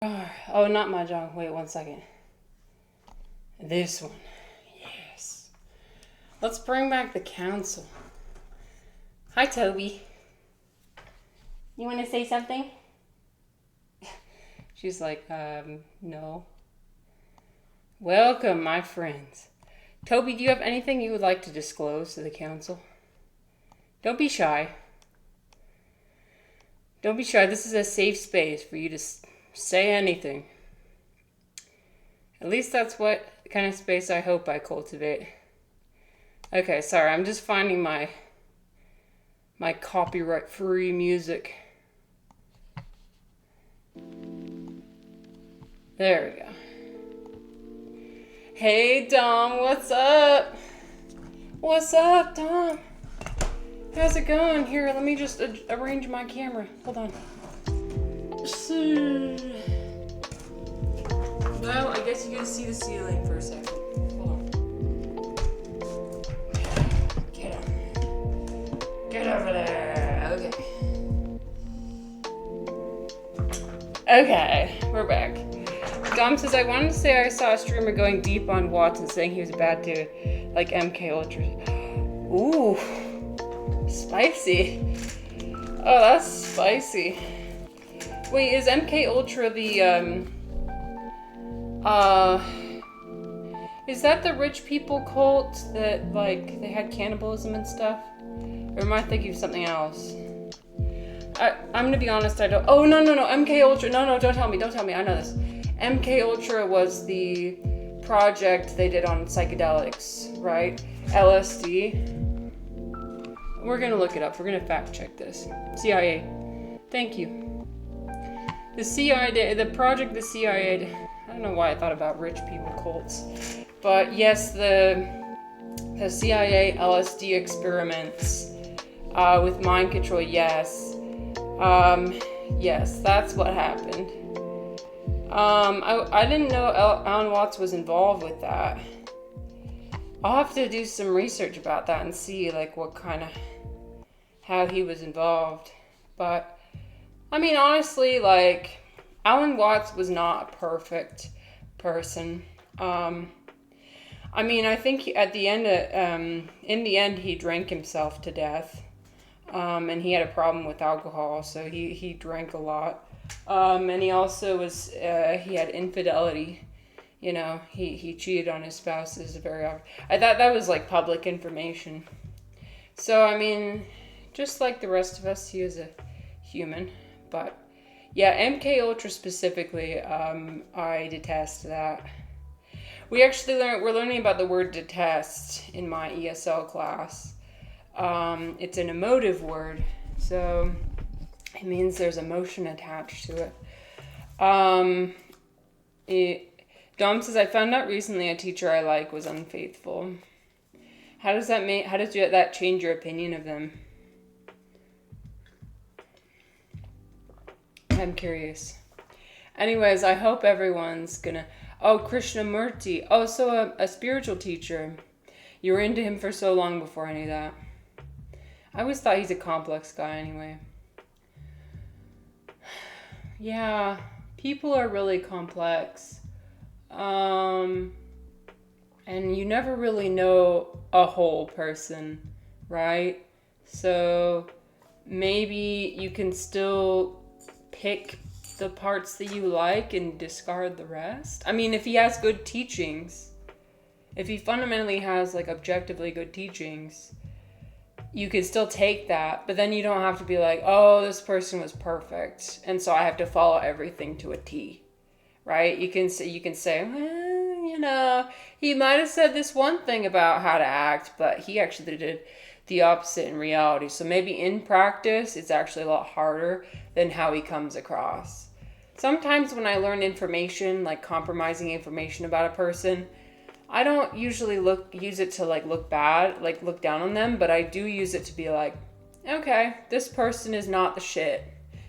Oh, not mahjong. Wait 1 second. This one. Yes. Let's bring back the council. Hi, Toby. You want to say something? She's like, no. Welcome, my friends. Toby, do you have anything you would like to disclose to the council? Don't be shy. Don't be shy. This is a safe space for you to say anything. At least that's what kind of space I hope I cultivate. Okay, sorry. I'm just finding my copyright-free music. There we go. Hey, Dom, what's up? What's up, Dom? How's it going? Here, let me just arrange my camera. Hold on. Well, I guess you get to see the ceiling for a second. Hold on. Get over there. Okay, we're back. Dom says, I wanted to say I saw a streamer going deep on Watson, saying he was a bad dude, like MK Ultra. Ooh, spicy. Oh, that's spicy. Wait, is MK Ultra the, is that the rich people cult that, like, they had cannibalism and stuff? Or am I thinking of something else? I'm gonna be honest, I don't. Oh, no, MK Ultra. No, don't tell me. I know this. MK Ultra was the project they did on psychedelics, right? LSD. We're gonna look it up. We're gonna fact check this. CIA. Thank you. The CIA, the project the CIA, I don't know why I thought about rich people cults. But yes, the CIA LSD experiments with mind control, yes. Yes, that's what happened. I didn't know Alan Watts was involved with that. I'll have to do some research about that and see, like, how he was involved. But, I mean, honestly, like, Alan Watts was not a perfect person. I mean, I think in the end, he drank himself to death. And he had a problem with alcohol, so he drank a lot. And he also he had infidelity. You know, he cheated on his spouses very often. I thought that was like public information. So, I mean, just like the rest of us, he is a human. But, yeah, MK Ultra specifically, I detest that. We're learning about the word detest in my ESL class. It's an emotive word, so it means there's emotion attached to it. Dom says, I found out recently a teacher I like was unfaithful. How does that change your opinion of them? I'm curious. Anyways, I hope everyone's gonna... Oh, Krishnamurti. Oh, so a spiritual teacher. You were into him for so long before I knew that. I always thought he's a complex guy anyway. Yeah, people are really complex. And you never really know a whole person, right? So maybe you can still pick the parts that you like and discard the rest. I mean, if he has good teachings, if he fundamentally has, like, objectively good teachings, you can still take that, but then you don't have to be like, oh, this person was perfect, and so I have to follow everything to a T, right? You can say, well, you know, he might have said this one thing about how to act, but he actually did the opposite in reality. So maybe in practice, it's actually a lot harder than how he comes across. Sometimes when I learn information, like compromising information about a person, I don't usually use it to look bad, look down on them, but I do use it to be like, okay, this person is not the shit.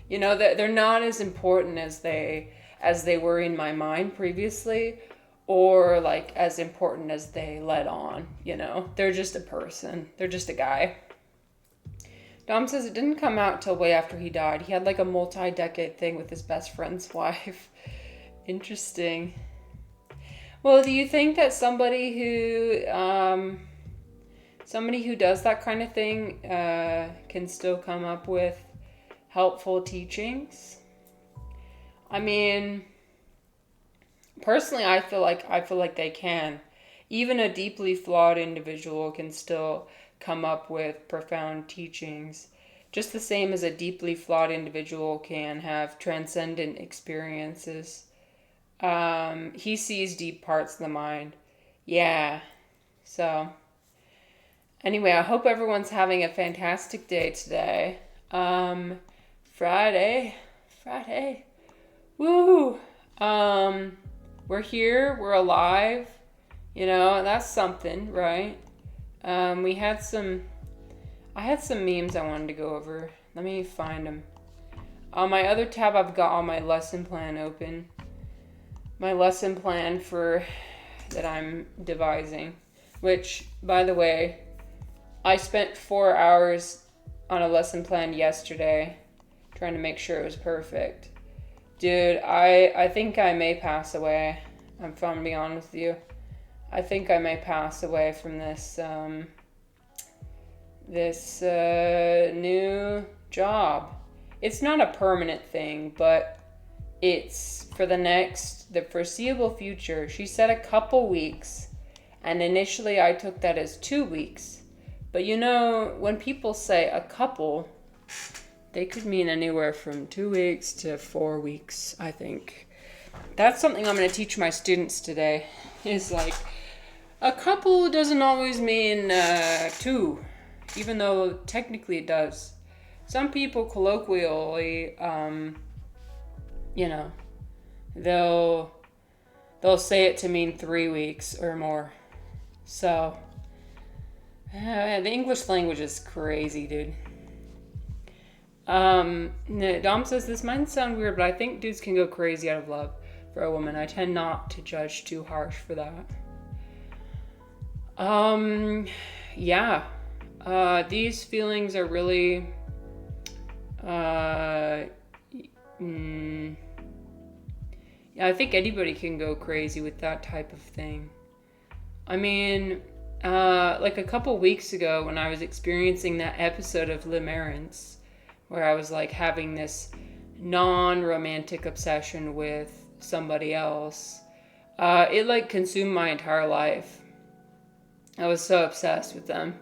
You know, they're not as important as they were in my mind previously, or like as important as they let on, you know. They're just a person. They're just a guy. Dom says it didn't come out till way after he died. He had like a multi-decade thing with his best friend's wife. Interesting. Well, do you think that somebody who does that kind of thing can still come up with helpful teachings? I mean, personally, I feel like they can. Even a deeply flawed individual can still come up with profound teachings. Just the same as a deeply flawed individual can have transcendent experiences. He sees deep parts of the mind. Yeah. So, anyway, I hope everyone's having a fantastic day today. Friday. Woo! We're here, we're alive. That's something, right? I had some memes I wanted to go over. Let me find them. On my other tab, I've got all my lesson plan open. My lesson plan that I'm devising, which, by the way, I spent 4 hours on a lesson plan yesterday trying to make sure it was perfect. Dude, I think I may pass away. I'm going to be honest with you. I think I may pass away from this new job. It's not a permanent thing, but it's for the foreseeable future. She said a couple weeks, and initially I took that as 2 weeks. But when people say a couple, they could mean anywhere from 2 weeks to 4 weeks, I think. That's something I'm going to teach my students today, is like, a couple doesn't always mean 2, even though technically it does. Some people colloquially, they'll say it to mean 3 weeks or more. So, the English language is crazy, dude. Dom says, this might sound weird, but I think dudes can go crazy out of love for a woman. I tend not to judge too harsh for that. Yeah. These feelings are really, yeah, I think anybody can go crazy with that type of thing. I mean, like a couple weeks ago when I was experiencing that episode of Limerence, where I was like having this non-romantic obsession with somebody else, it like consumed my entire life. I was so obsessed with them.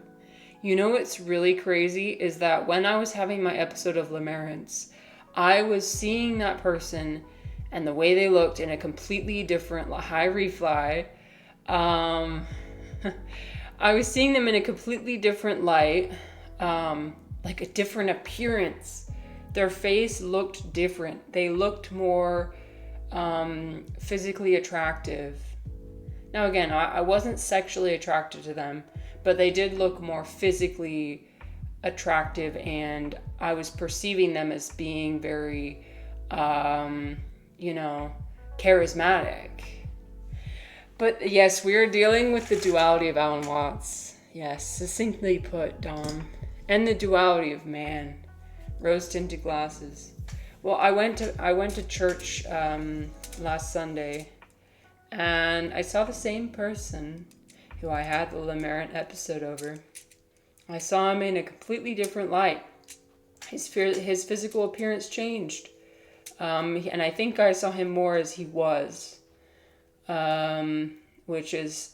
What's really crazy is that when I was having my episode of Limerence, I was seeing that person and the way they looked in a completely different, high refly. I was seeing them in a completely different light, like a different appearance. Their face looked different. They looked more physically attractive. Now again, I wasn't sexually attracted to them, but they did look more physically attractive, and I was perceiving them as being very, charismatic. But yes, we are dealing with the duality of Alan Watts. Yes, succinctly put, Dom. And the duality of man. Rose-tinted glasses. Well, I went to church last Sunday, and I saw the same person who I had the Limerent episode over. I saw him in a completely different light. His physical appearance changed. And I think I saw him more as he was, which is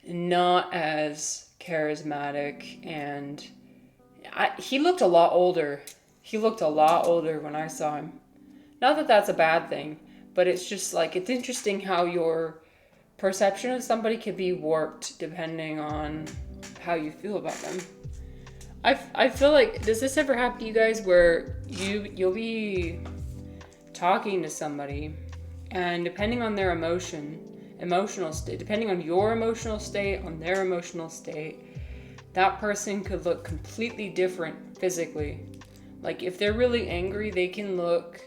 not as charismatic, and he looked a lot older. He looked a lot older when I saw him. Not that that's a bad thing, but it's just like, it's interesting how your perception of somebody can be warped depending on how you feel about them. I feel like, does this ever happen to you guys where you'll be talking to somebody, and depending on their emotional state, depending on your emotional state, on their emotional state, that person could look completely different physically. Like if they're really angry, they can look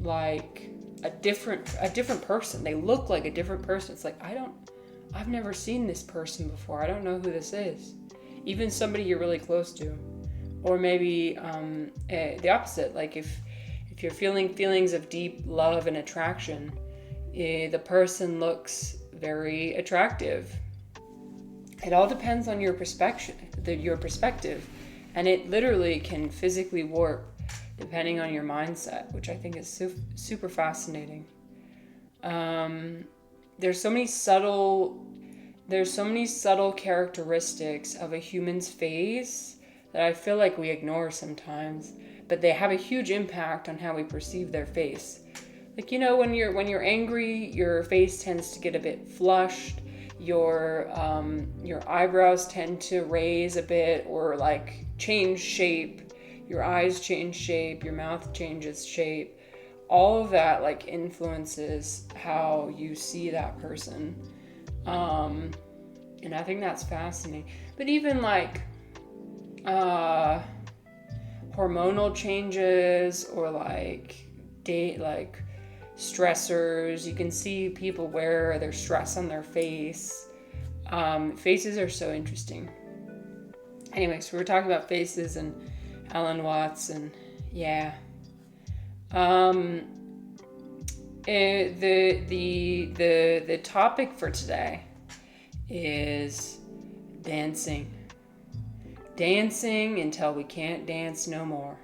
like a different person. They look like a different person. It's like, I've never seen this person before. I don't know who this is. Even somebody you're really close to. Or maybe the opposite. Like if if you're feeling feelings of deep love and attraction, the person looks very attractive. It all depends on your perspective, and it literally can physically warp depending on your mindset, which I think is super fascinating. There's so many subtle characteristics of a human's face that I feel like we ignore sometimes, but they have a huge impact on how we perceive their face. Like, when you're angry, your face tends to get a bit flushed. Your eyebrows tend to raise a bit or like change shape. Your eyes change shape. Your mouth changes shape. All of that like influences how you see that person. And I think that's fascinating. But even like hormonal changes or like stressors. You can see people wear their stress on their face. Faces are so interesting. Anyway, so we're talking about faces and Alan Watts, and yeah. The topic for today is dancing. Dancing until we can't dance no more.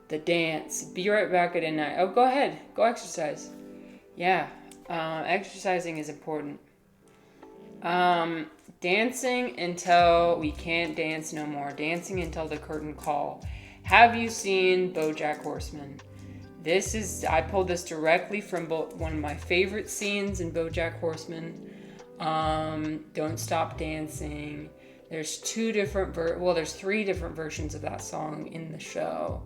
The dance. Be right back at night. Oh, go ahead. Go exercise. Yeah. Exercising is important. Dancing until we can't dance no more. Dancing until the curtain call. Have you seen BoJack Horseman? I pulled this directly from one of my favorite scenes in BoJack Horseman. Don't Stop Dancing. There's three different versions of that song in the show.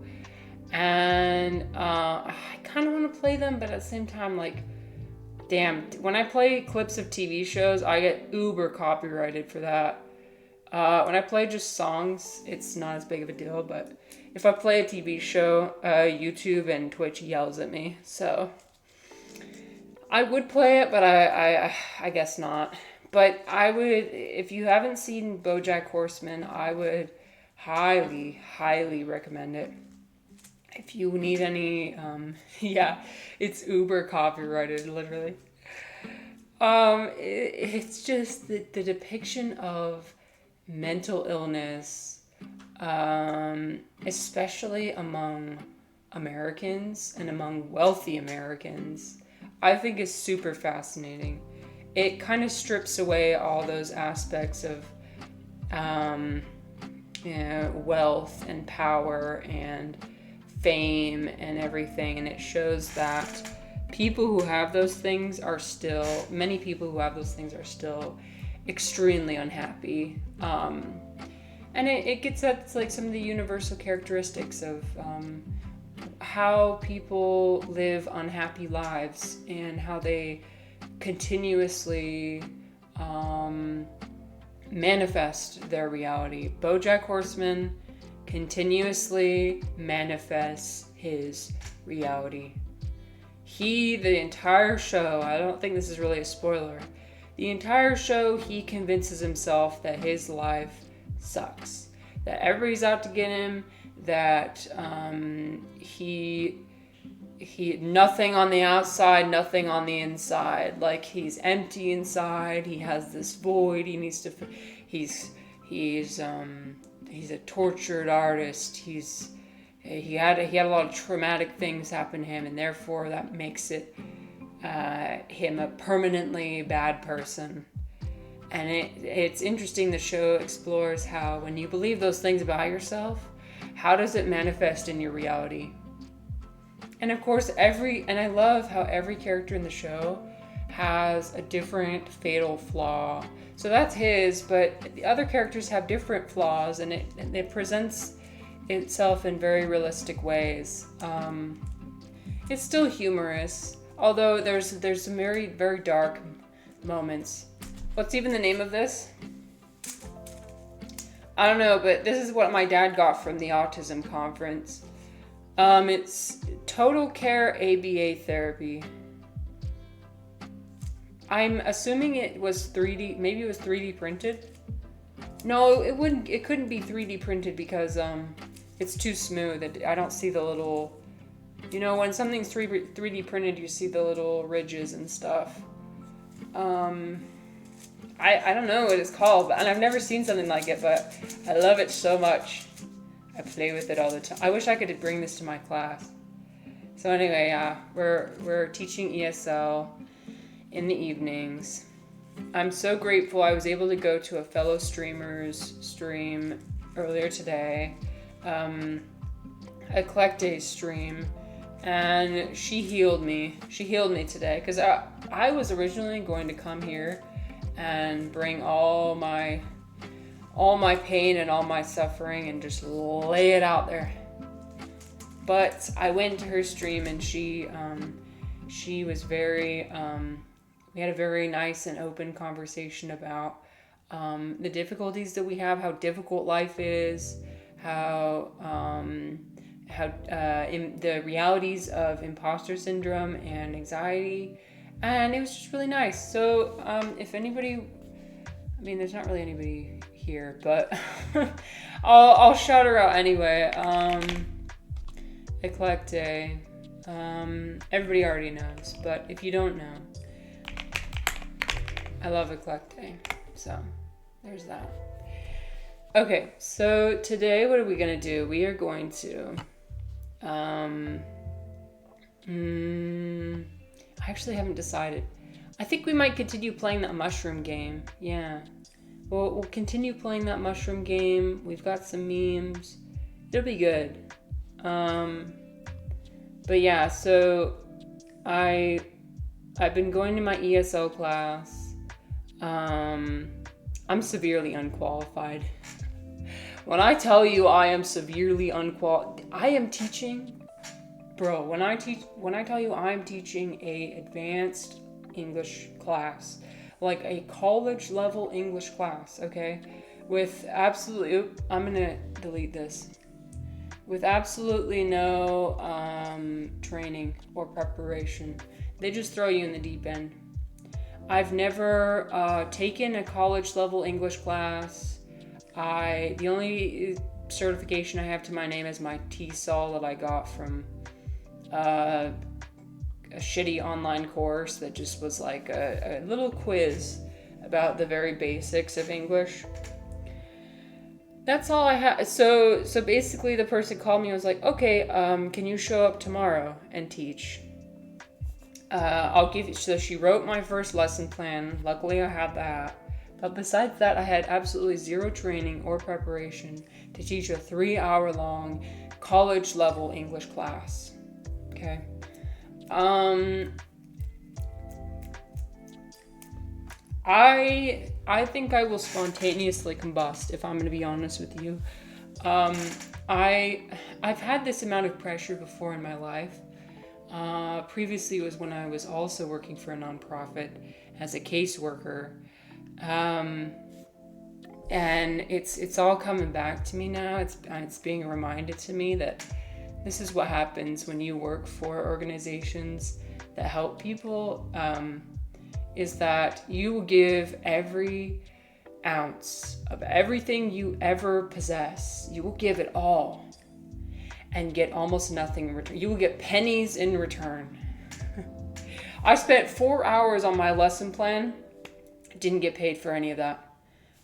And I kind of want to play them, but at the same time, like, damn, when I play clips of TV shows, I get uber copyrighted for that. When I play just songs, it's not as big of a deal, but if I play a TV show, YouTube and Twitch yells at me. So I would play it, but I guess not. But I would, if you haven't seen BoJack Horseman, I would highly, highly recommend it. If you need any, it's uber copyrighted, literally. It's just the depiction of mental illness, especially among Americans and among wealthy Americans, I think is super fascinating. It kind of strips away all those aspects of wealth and power and fame and everything, and it shows that many people who have those things are still extremely unhappy. And it gets at like some of the universal characteristics of how people live unhappy lives and how they continuously manifest their reality. BoJack Horseman continuously manifests his reality. The entire show, I don't think this is really a spoiler, the entire show he convinces himself that his life sucks, that everybody's out to get him, that he nothing on the outside, nothing on the inside, like he's empty inside, he has this void, he needs to, he's a tortured artist, he had a lot of traumatic things happen to him, and therefore that makes it him a permanently bad person. And it's interesting, the show explores how when you believe those things about yourself, how does it manifest in your reality? And of course, I love how every character in the show has a different fatal flaw. So that's his, but the other characters have different flaws, and it presents itself in very realistic ways. It's still humorous, although there's some very, very dark moments. What's even the name of this? I don't know, but this is what my dad got from the autism conference. It's Total Care ABA Therapy. I'm assuming it was 3D, maybe it was 3D printed. No, it couldn't be 3D printed because it's too smooth. I don't see the little You know, when something's 3D printed, you see the little ridges and stuff. I don't know what it's called, and I've never seen something like it, but I love it so much. I play with it all the time. I wish I could bring this to my class. So anyway, yeah, we're teaching ESL in the evenings. I'm so grateful I was able to go to a fellow streamer's stream earlier today, a Collect Day stream, and she healed me. She healed me today, because I was originally going to come here and bring all my pain and all my suffering and just lay it out there. But I went to her stream, and she was very, we had a very nice and open conversation about the difficulties that we have, how difficult life is, how in the realities of imposter syndrome and anxiety, and it was just really nice. So if anybody, I mean, there's not really anybody here, but I'll shout her out anyway. Eclecte. Everybody already knows, but if you don't know, I love Eclecte. So there's that. Okay, so today what are we gonna do? We are going to I actually haven't decided. I think we might continue playing that mushroom game. Yeah. We'll continue playing that mushroom game. We've got some memes. It'll be good. But yeah, so I've been going to my ESL class. I'm severely unqualified. When I tell you I am severely unqualified, I am teaching, bro, when I tell you I'm teaching a advanced English class, like a college level English class, okay? With absolutely, I'm gonna delete this. With absolutely no training or preparation. They just throw you in the deep end. I've never taken a college level English class. The only certification I have to my name is my TESOL that I got from a shitty online course that just was like a little quiz about the very basics of English. That's all I have. So basically the person called me and was like, okay, can you show up tomorrow and teach? I'll give you, so she wrote my first lesson plan. Luckily I had that. But besides that, I had absolutely zero training or preparation to teach a 3-hour long college level English class. Okay. I think I will spontaneously combust, if I'm going to be honest with you. I've had this amount of pressure before in my life. Previously was when I was also working for a nonprofit as a caseworker. And it's all coming back to me now. It's being reminded to me that this is what happens when you work for organizations that help people, is that you will give every ounce of everything you ever possess. You will give it all and get almost nothing in return. You will get pennies in return. I spent 4 hours on my lesson plan. Didn't get paid for any of that.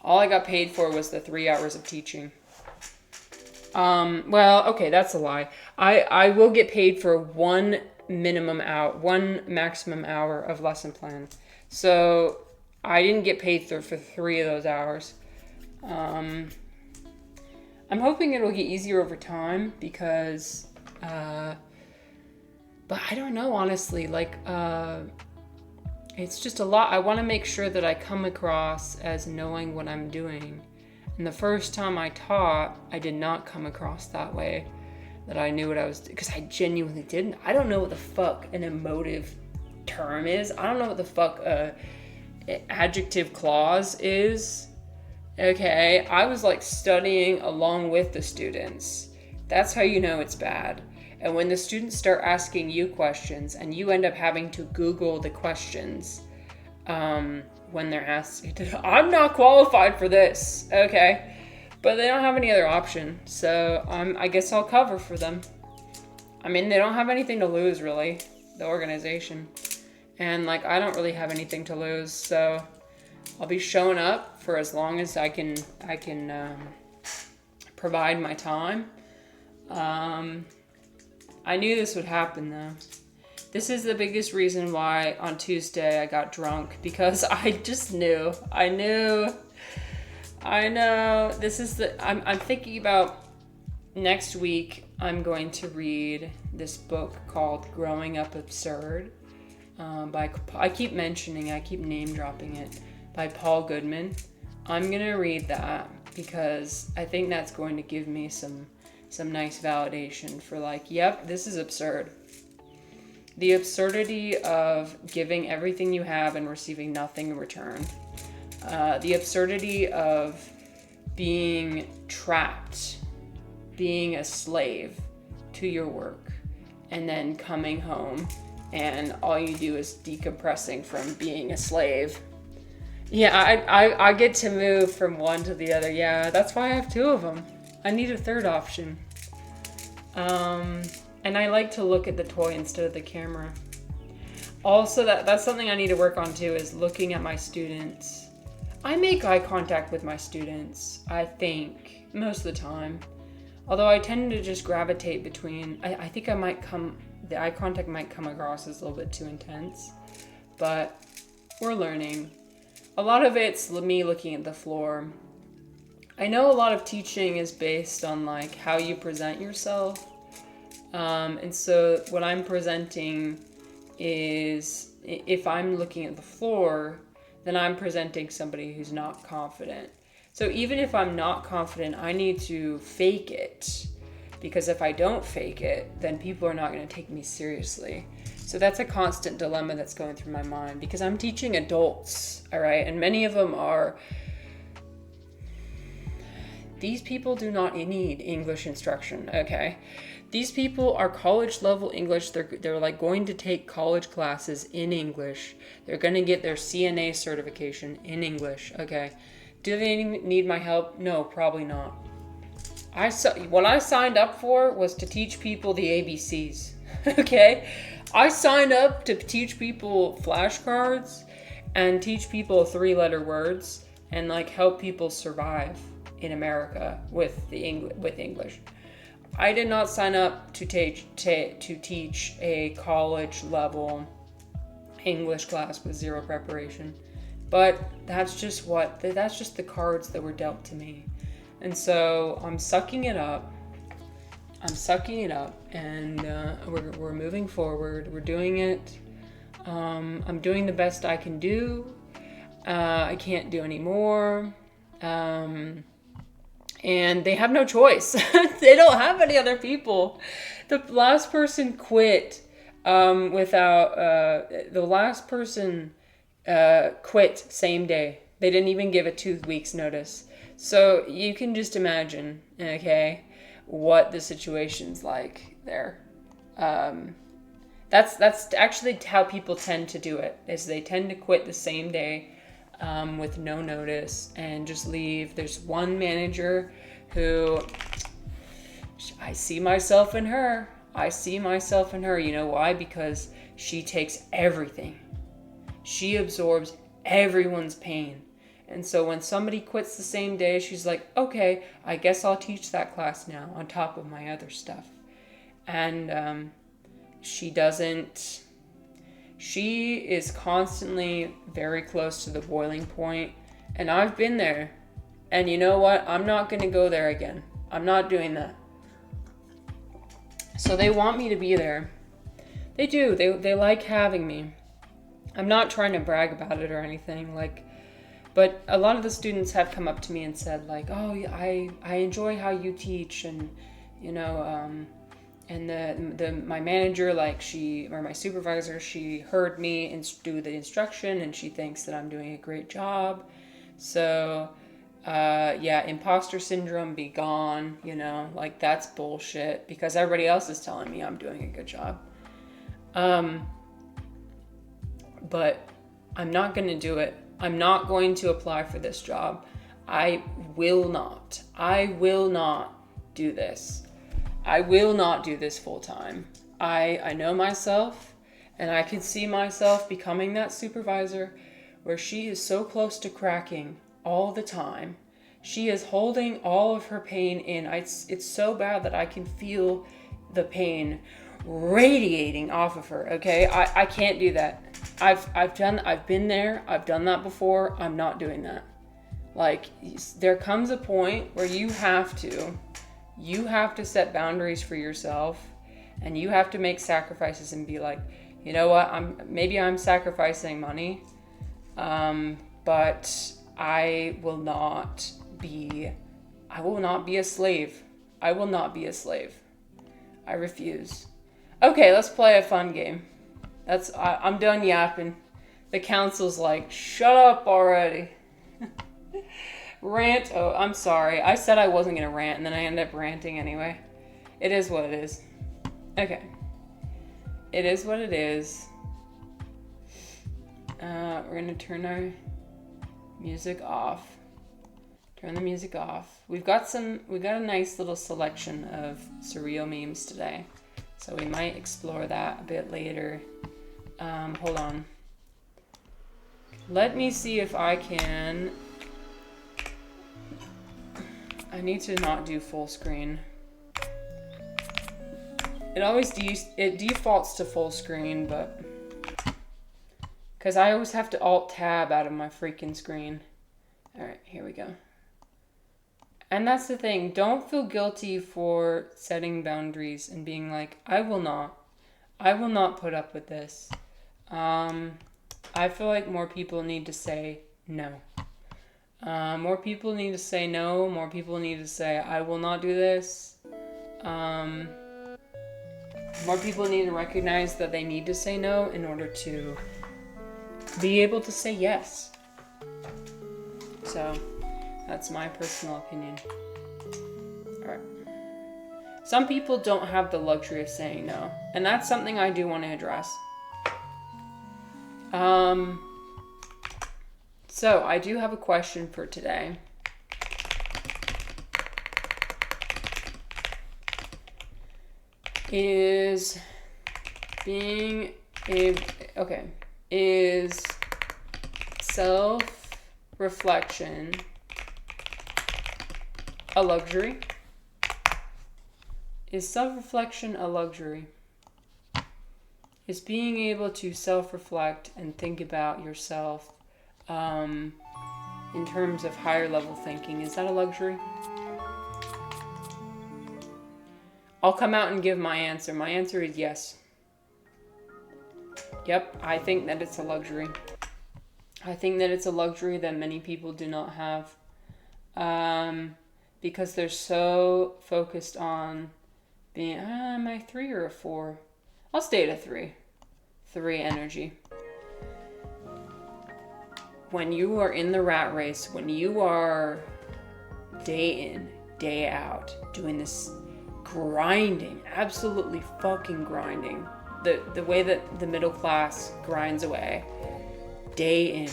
All I got paid for was the 3 hours of teaching. Well, okay, that's a lie. I will get paid for one maximum hour of lesson plan. So I didn't get paid for 3 of those hours. I'm hoping it'll get easier over time because, but I don't know, honestly, like, it's just a lot. I want to make sure that I come across as knowing what I'm doing. And the first time I taught, I did not come across that way, that I knew what I was doing, because I genuinely didn't. I don't know what the fuck an emotive term is. I don't know what the fuck adjective clause is. Okay, I was like studying along with the students. That's how you know it's bad. And when the students start asking you questions and you end up having to Google the questions when they're asked, I'm not qualified for this, okay? But they don't have any other option, so I guess I'll cover for them. I mean, they don't have anything to lose, really, the organization. And, like, I don't really have anything to lose, so I'll be showing up for as long as I can provide my time. I knew this would happen, though. This is the biggest reason why on Tuesday I got drunk, because I just knew. I know. I'm thinking about next week. I'm going to read this book called Growing Up Absurd. I keep name dropping it, by Paul Goodman. I'm gonna read that because I think that's going to give me some nice validation for, like, yep, this is absurd. The absurdity of giving everything you have and receiving nothing in return. The absurdity of being trapped, being a slave to your work, and then coming home and all you do is decompressing from being a slave. Yeah, I get to move from one to the other. Yeah, that's why I have two of them. I need a third option. And I like to look at the toy instead of the camera. Also, that's something I need to work on too, is looking at my students. I make eye contact with my students, I think, most of the time. Although I tend to just gravitate between, I think the eye contact might come across as a little bit too intense, but we're learning. A lot of it's me looking at the floor. I know a lot of teaching is based on, like, how you present yourself. And so what I'm presenting is, if I'm looking at the floor, then I'm presenting somebody who's not confident. So even if I'm not confident, I need to fake it. Because if I don't fake it, then people are not going to take me seriously. So that's a constant dilemma that's going through my mind, because I'm teaching adults, all right? And many of them are, these people do not need English instruction, okay? These people are college level English. They're like going to take college classes in English. They're going to get their CNA certification in English, okay? Do they need my help? No, probably not. What I signed up for was to teach people the ABCs, okay? I signed up to teach people flashcards and teach people 3-letter words and, like, help people survive in America with English. I did not sign up to teach a college level English class with zero preparation, but that's just the cards that were dealt to me. And so I'm sucking it up, and we're moving forward. We're doing it. I'm doing the best I can do. I can't do any more. And they have no choice. They don't have any other people. The last person quit quit same day. They didn't even give a 2 weeks notice. So you can just imagine, okay, what the situation's like there. That's actually how people tend to do it, is they tend to quit the same day with no notice and just leave. There's one manager who, I see myself in her. You know why? Because she takes everything. She absorbs everyone's pain. And so when somebody quits the same day, she's like, okay, I guess I'll teach that class now on top of my other stuff. And she is constantly very close to the boiling point. And I've been there. And you know what? I'm not going to go there again. I'm not doing that. So they want me to be there. They do. They like having me. I'm not trying to brag about it or anything. But a lot of the students have come up to me and said, like, oh, I enjoy how you teach, and, you know, and my manager, or my supervisor, she heard me do the instruction, and she thinks that I'm doing a great job. So, yeah, imposter syndrome be gone, you know, like, that's bullshit, because everybody else is telling me I'm doing a good job. But I'm not going to do it. I'm not going to apply for this job. I will not do this. I will not do this full time. I know myself, and I can see myself becoming that supervisor where she is so close to cracking all the time. She is holding all of her pain in. It's so bad that I can feel the pain radiating off of her. Okay, I can't do that. I've been there. I've done that before. I'm not doing that. Like, there comes a point where you have to set boundaries for yourself, and you have to make sacrifices and be like, you know what, I'm sacrificing money, but I will not be a slave. I will not be a slave. I refuse. Okay, let's play a fun game. I'm done yapping. The council's like, shut up already. Rant. Oh, I'm sorry. I said I wasn't going to rant, and then I ended up ranting anyway. It is what it is. Okay. It is what it is. We're going to turn our music off. Turn the music off. We got a nice little selection of surreal memes today, so we might explore that a bit later. Hold on. Let me see if I can. I need to not do full screen. It always defaults to full screen, but because I always have to alt tab out of my freaking screen. All right, here we go. And that's the thing. Don't feel guilty for setting boundaries and being like, I will not put up with this. I feel like more people need to say no. More people need to say no. More people need to say, I will not do this. More people need to recognize that they need to say no in order to be able to say yes. So, that's my personal opinion. Alright. Some people don't have the luxury of saying no, and that's something I do want to address. So, I do have a question for today. Is self-reflection a luxury? Is self-reflection a luxury? Is being able to self-reflect and think about yourself in terms of higher level thinking, is that a luxury? I'll come out and give my answer. My answer is yes. Yep, I think that it's a luxury. I think that it's a luxury that many people do not have. Because they're so focused on being, am I a 3 or a 4? I'll stay at a 3. 3 energy. When you are in the rat race, when you are day in, day out, doing this grinding, absolutely fucking grinding, the way that the middle class grinds away, day in,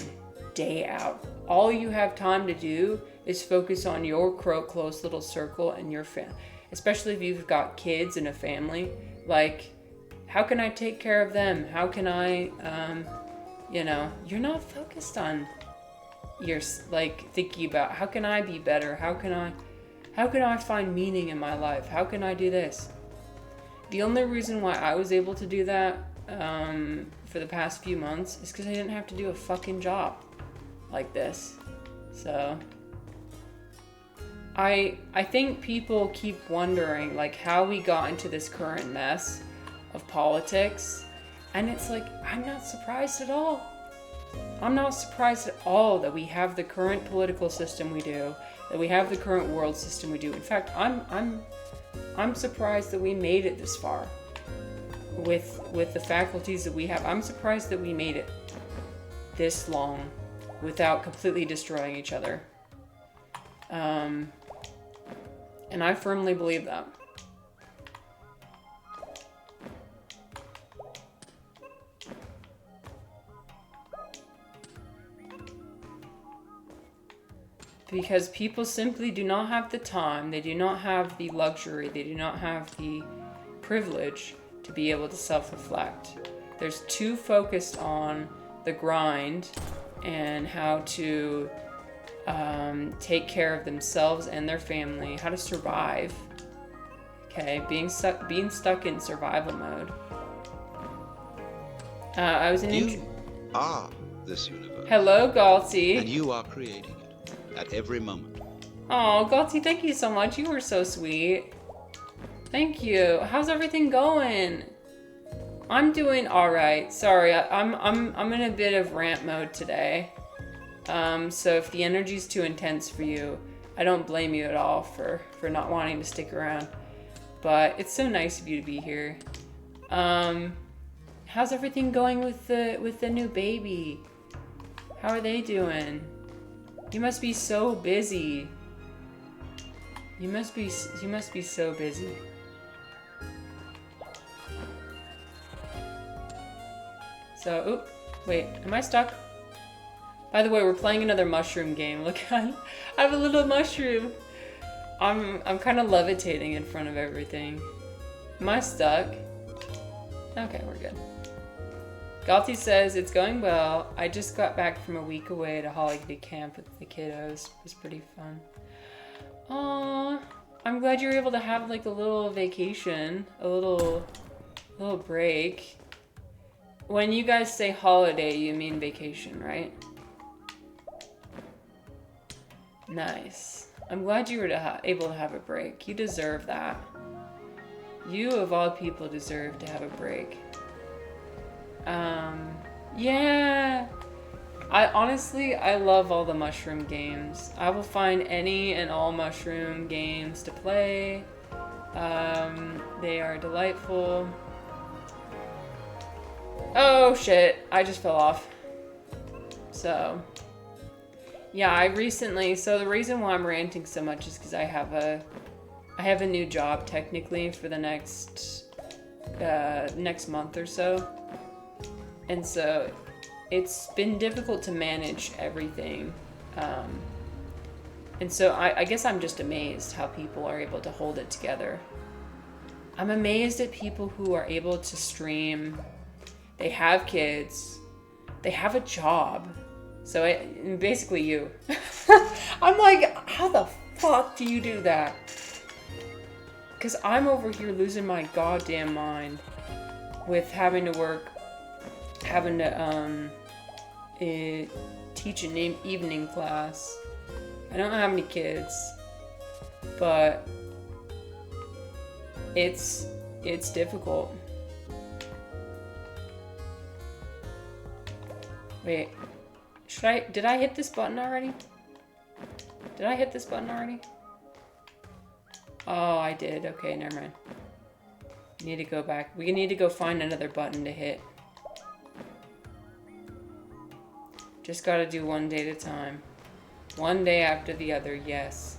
day out, all you have time to do is focus on your close little circle and your family. Especially if you've got kids and a family, like, how can I take care of them? How can I, you're not focused on, you're like thinking about, how can I be better? How can I find meaning in my life? How can I do this? The only reason why I was able to do that for the past few months is because I didn't have to do a fucking job like this. So I think people keep wondering like how we got into this current mess of politics, and it's like, I'm not surprised at all. I'm not surprised at all that we have the current political system we do, that we have the current world system we do. In fact, I'm surprised that we made it this far with the faculties that we have. I'm surprised that we made it this long without completely destroying each other. And I firmly believe that. because people simply do not have the time, they do not have the luxury, they do not have the privilege to be able to self-reflect. They're too focused on the grind and how to take care of themselves and their family, how to survive. Okay, being stuck in survival mode. I was in. You are this universe. Hello, Galti. And you are creating it at every moment. Oh, Galti, thank you so much. You were so sweet. Thank you. How's everything going? I'm doing all right. Sorry, I'm in a bit of rant mode today. So if the energy's too intense for you, I don't blame you at all for not wanting to stick around. But it's so nice of you to be here. How's everything going with the new baby? How are they doing? You must be so busy. You must be so busy. So, wait, am I stuck? By the way, we're playing another mushroom game. Look, I have a little mushroom. I'm kind of levitating in front of everything. Am I stuck? Okay, we're good. Galti says, it's going well. I just got back from a week away to holiday camp with the kiddos. It was pretty fun. Aww, I'm glad you were able to have like a little vacation, a little break. When you guys say holiday, you mean vacation, right? Nice. I'm glad you were able to have a break. You deserve that. You, of all people, deserve to have a break. Yeah. I love all the mushroom games. I will find any and all mushroom games to play. They are delightful. Oh shit, I just fell off. So, yeah, so the reason why I'm ranting so much is because I have a new job technically for the next month or so. And so it's been difficult to manage everything. And so I guess I'm just amazed how people are able to hold it together. I'm amazed at people who are able to stream. They have kids. They have a job. So basically you. I'm like, how the fuck do you do that? Because I'm over here losing my goddamn mind with having to work, having to teach an evening class. I don't have any kids, but it's difficult. Wait, did I hit this button already? Did I hit this button already? Oh, I did. Okay, never mind. Need to go back. We need to go find another button to hit. Just gotta do one day at a time. One day after the other, yes.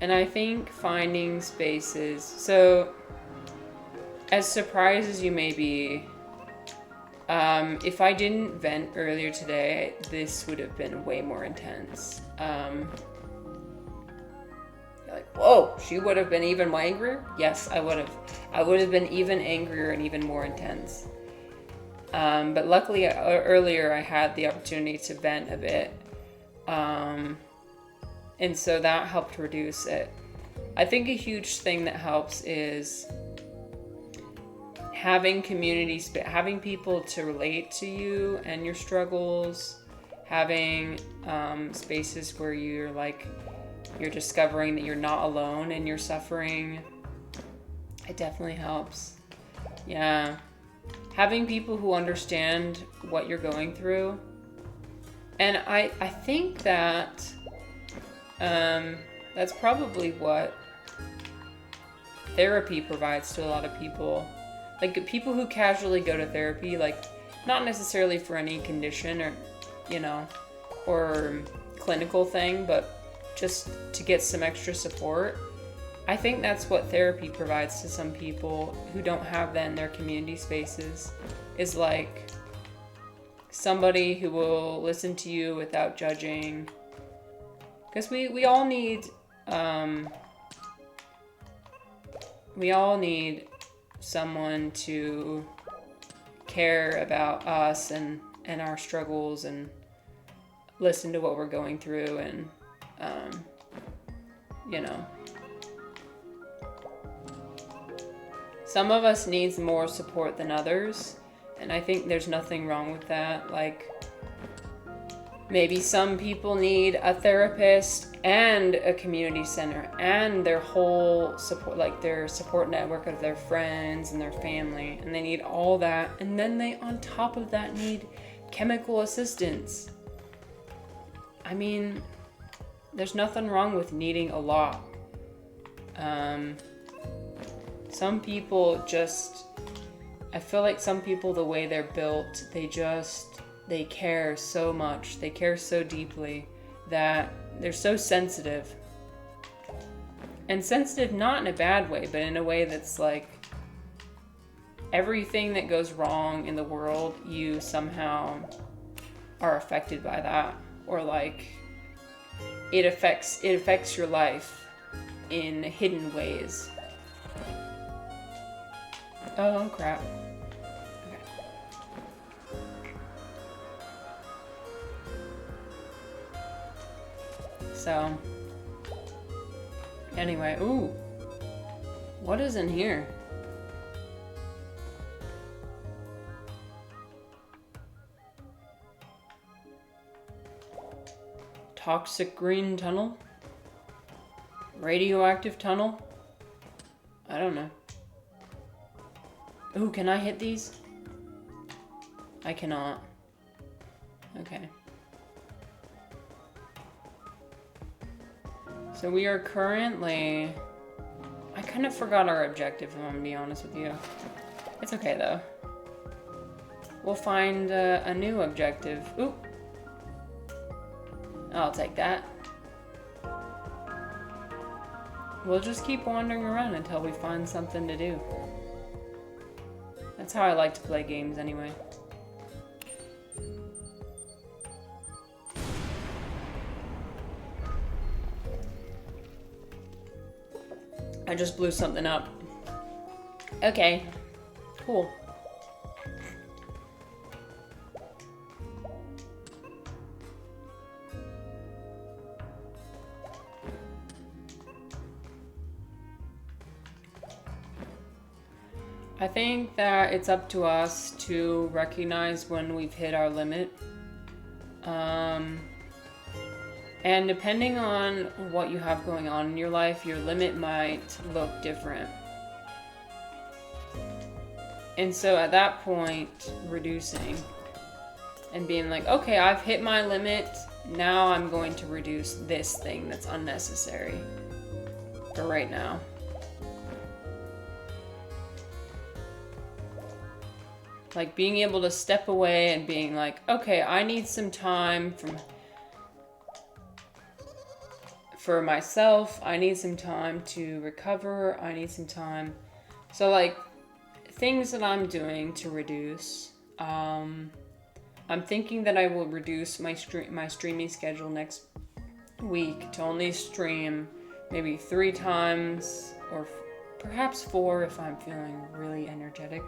And I think finding spaces... So, as surprised as you may be, if I didn't vent earlier today, this would have been way more intense. You're like, whoa, she would have been even more angrier? Yes, I would have. I would have been even angrier and even more intense. But luckily, earlier I had the opportunity to vent a bit. And so that helped reduce it. I think a huge thing that helps is having community, having people to relate to you and your struggles, having spaces where you're discovering that you're not alone in your suffering. It definitely helps. Yeah. Having people who understand what you're going through. And I think that that's probably what therapy provides to a lot of people. Like, people who casually go to therapy, like, not necessarily for any condition or, or clinical thing, but just to get some extra support. I think that's what therapy provides to some people who don't have that in their community spaces, is like somebody who will listen to you without judging, Because we all need someone to care about us and our struggles and listen to what we're going through and you know. Some of us needs more support than others, and I think there's nothing wrong with that. Like, maybe some people need a therapist and a community center and their whole support, like their support network of their friends and their family, and they need all that. And then they, on top of that, need chemical assistance. I mean, there's nothing wrong with needing a lot. Some people just, I feel like some people, the way they're built, they care so much, they care so deeply that they're so sensitive. And sensitive not in a bad way, but in a way that's like, everything that goes wrong in the world, you somehow are affected by that. Or like, it affects your life in hidden ways. Oh crap. Okay. So, anyway, ooh. What is in here? Toxic green tunnel? Radioactive tunnel? I don't know. Ooh, can I hit these? I cannot. Okay. So we are currently... I kind of forgot our objective, if I'm gonna be honest with you. It's okay, though. We'll find a new objective. Ooh. I'll take that. We'll just keep wandering around until we find something to do. That's how I like to play games anyway. I just blew something up. Okay, cool. I think that it's up to us to recognize when we've hit our limit. And depending on what you have going on in your life, your limit might look different. And so at that point, reducing and being like, okay, I've hit my limit. Now I'm going to reduce this thing that's unnecessary for right now. Like being able to step away and being like, okay, I need some time for myself. I need some time to recover. I need some time. So like things that I'm doing to reduce, I'm thinking that I will reduce my streaming schedule next week to only stream maybe 3 times or perhaps 4 if I'm feeling really energetic.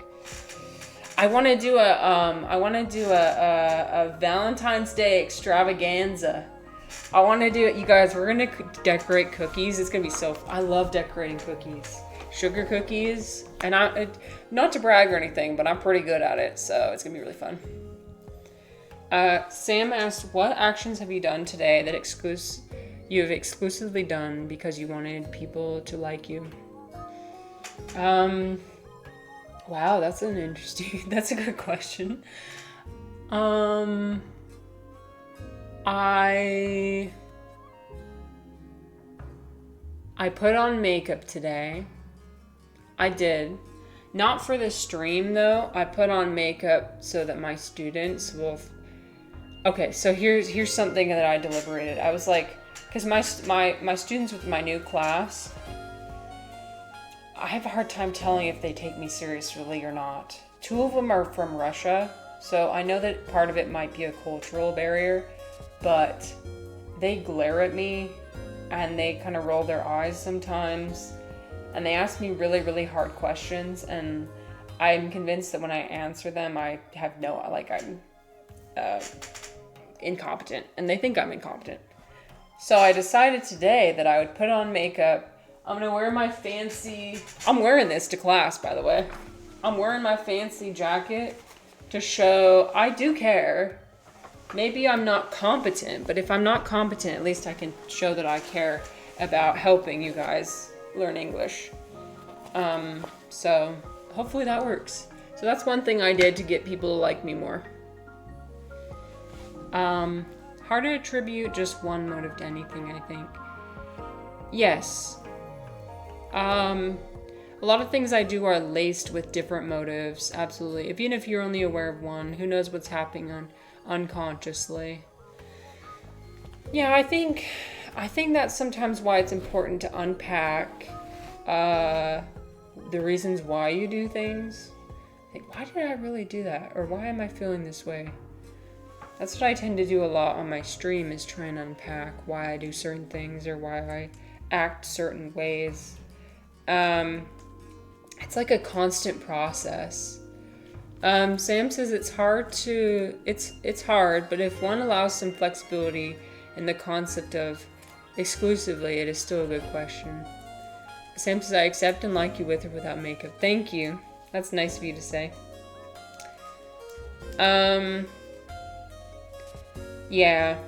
I want to do a Valentine's Day extravaganza. I want to do it, you guys. We're gonna decorate cookies. It's gonna be I love decorating cookies, sugar cookies, and not to brag or anything, but I'm pretty good at it, so it's gonna be really fun. Sam asked, "What actions have you done today that you have exclusively done because you wanted people to like you?" Wow, that's that's a good question. I put on makeup today. I did. Not for the stream though. I put on makeup so that my students will... Okay, so here's something that I deliberated. I was like, because my students with my new class, I have a hard time telling if they take me seriously or not. 2 of them are from Russia, so I know that part of it might be a cultural barrier, but they glare at me and they kind of roll their eyes sometimes. And they ask me really, really hard questions. And I'm convinced that when I answer them, I'm incompetent. And they think I'm incompetent. So I decided today that I would put on makeup. I'm going to wear my fancy... I'm wearing this to class, by the way. I'm wearing my fancy jacket to show I do care. Maybe I'm not competent, but if I'm not competent, at least I can show that I care about helping you guys learn English. So hopefully that works. So that's one thing I did to get people to like me more. Hard to attribute just one motive to anything, I think. Yes. A lot of things I do are laced with different motives, absolutely. Even if you're only aware of one, who knows what's happening unconsciously. Yeah, I think that's sometimes why it's important to unpack the reasons why you do things. Like, why did I really do that? Or why am I feeling this way? That's what I tend to do a lot on my stream, is try and unpack why I do certain things or why I act certain ways. It's like a constant process. Sam says it's hard, but if one allows some flexibility in the concept of exclusively, it is still a good question. Sam says, I accept and like you with or without makeup. Thank you. That's nice of you to say. Yeah.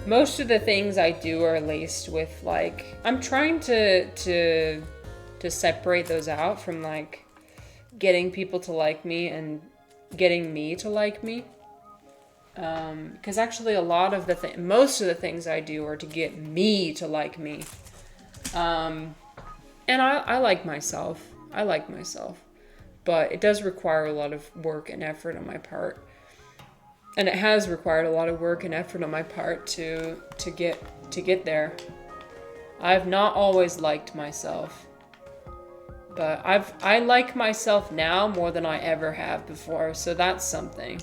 Most of the things I do are laced with, like, I'm trying to separate those out from, like, getting people to like me and getting me to like me. Because actually a lot of most of the things I do are to get me to like me. And I like myself. I like myself. But it does require a lot of work and effort on my part. And it has required a lot of work and effort on my part to get there. I've not always liked myself. But I like myself now more than I ever have before, so that's something.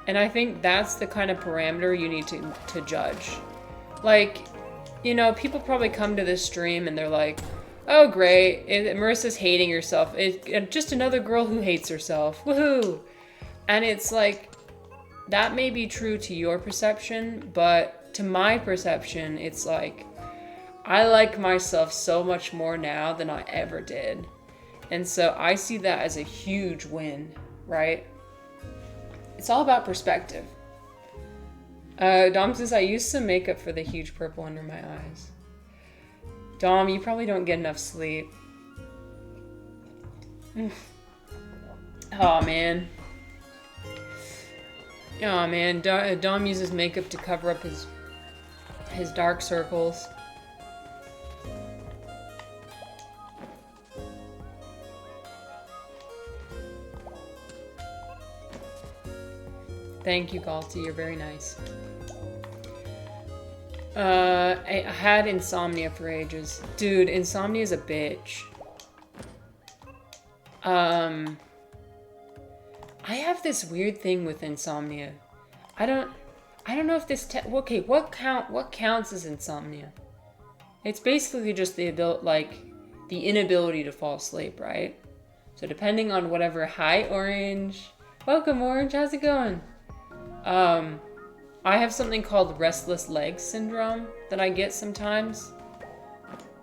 And I think that's the kind of parameter you need to judge. Like, you know, people probably come to this stream and they're like, oh great, Marissa's hating herself. It's just another girl who hates herself. Woohoo! And it's like, that may be true to your perception, but to my perception, it's like, I like myself so much more now than I ever did. And so I see that as a huge win, right? It's all about perspective. Dom says, I used some makeup for the huge purple under my eyes. Dom, you probably don't get enough sleep. Oh, man. Oh, man. Dom uses makeup to cover up his dark circles. Thank you, Galti. You're very nice. I had insomnia for ages. Dude, insomnia is a bitch. I have this weird thing with insomnia. I don't know if this okay, what counts as insomnia? It's basically just the inability to fall asleep, right? So depending on whatever, hi Orange. Welcome Orange, how's it going? I have something called restless legs syndrome that I get sometimes.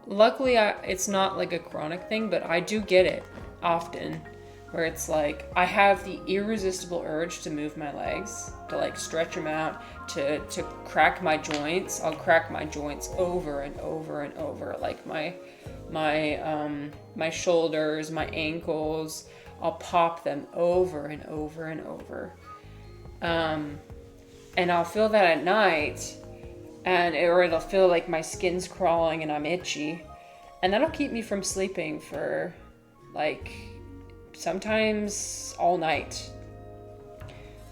Luckily, it's not like a chronic thing, but I do get it often, where it's like I have the irresistible urge to move my legs, to like stretch them out, to crack my joints. I'll crack my joints over and over and over, like my shoulders, my ankles. I'll pop them over and over and over. And I'll feel that at night, or it'll feel like my skin's crawling and I'm itchy, and that'll keep me from sleeping for like sometimes all night.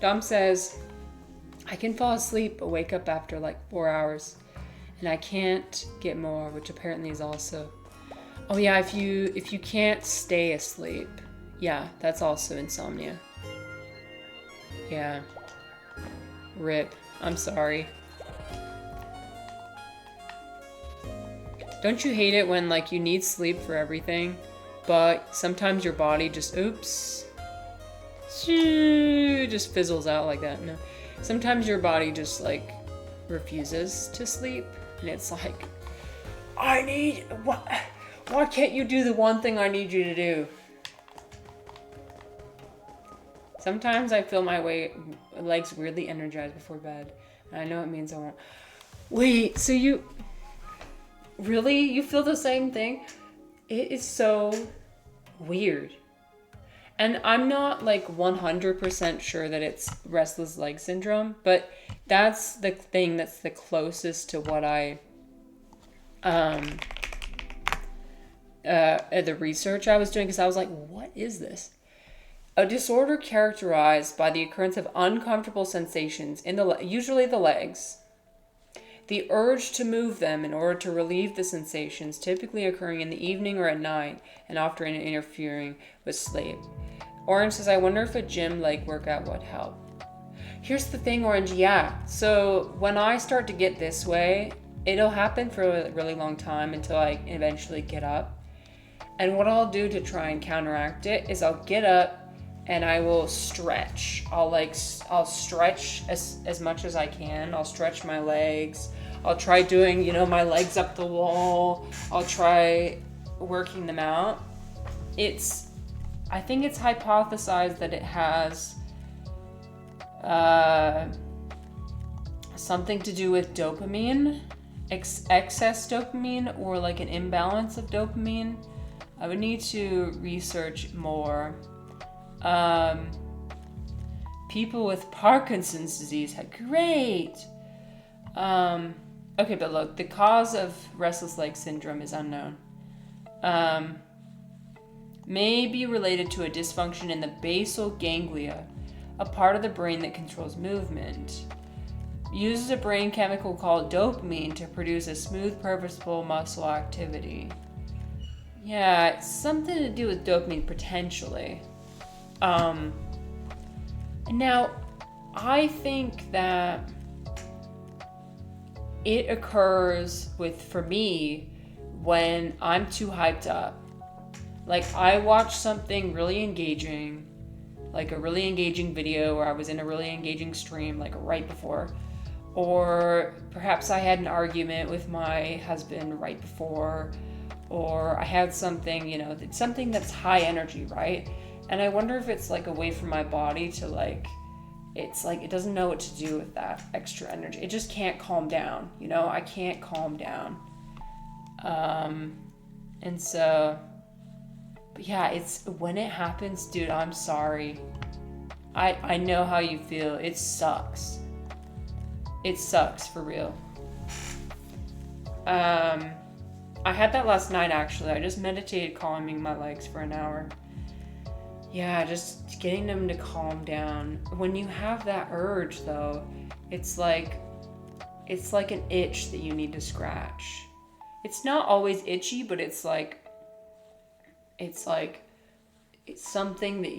Dom says, I can fall asleep but wake up after like 4 hours, and I can't get more, which apparently is also, oh yeah, if you can't stay asleep, yeah, that's also insomnia. Yeah. Rip. I'm sorry. Don't you hate it when, like, you need sleep for everything, but sometimes your body just, oops, just fizzles out like that? No. Sometimes your body just, like, refuses to sleep, and it's like, why can't you do the one thing I need you to do? Sometimes I feel my legs weirdly energized before bed, and I know it means I won't. Wait, so you feel the same thing? It is so weird. And I'm not like 100% sure that it's restless leg syndrome, but that's the thing that's the closest to what I the research I was doing, because I was like, what is this? A disorder characterized by the occurrence of uncomfortable sensations in usually the legs, the urge to move them in order to relieve the sensations, typically occurring in the evening or at night, and often interfering with sleep. Orange says, I wonder if a gym leg workout would help. Here's the thing, Orange, yeah. So when I start to get this way, it'll happen for a really long time until I eventually get up. And what I'll do to try and counteract it is I'll get up and I will stretch. I'll stretch as much as I can. I'll stretch my legs. I'll try doing, my legs up the wall. I'll try working them out. I think it's hypothesized that it has something to do with dopamine, excess dopamine, or like an imbalance of dopamine. I would need to research more. People with Parkinson's disease had great. Okay, but look, the cause of restless leg syndrome is unknown. May be related to a dysfunction in the basal ganglia, a part of the brain that controls movement. Uses a brain chemical called dopamine to produce a smooth, purposeful muscle activity. Yeah, it's something to do with dopamine, potentially. Now, I think that it occurs for me, when I'm too hyped up. Like, I watch something really engaging, like a really engaging video, or I was in a really engaging stream, like right before. Or perhaps I had an argument with my husband right before, or I had something, something that's high energy, right? And I wonder if it's like a way for my body to it's like it doesn't know what to do with that extra energy. It just can't calm down, I can't calm down. And so, but yeah, it's when it happens, dude, I'm sorry. I know how you feel. It sucks. It sucks for real. I had that last night, actually. I just meditated calming my legs for an hour. Yeah, just getting them to calm down. When you have that urge, though, it's like an itch that you need to scratch. It's not always itchy, but it's something that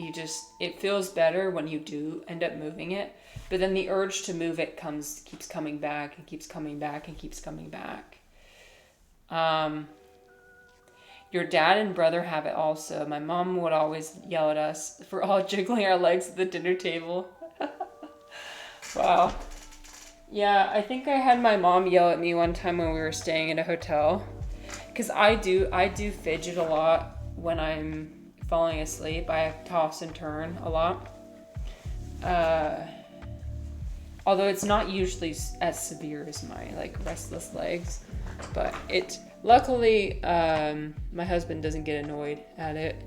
it feels better when you do end up moving it. But then the urge to move it keeps coming back and keeps coming back and keeps coming back. Your dad and brother have it also. My mom would always yell at us for all jiggling our legs at the dinner table. Wow. Yeah, I think I had my mom yell at me one time when we were staying at a hotel. Because I do fidget a lot when I'm falling asleep. I toss and turn a lot. Although it's not usually as severe as my restless legs. But luckily, my husband doesn't get annoyed at it.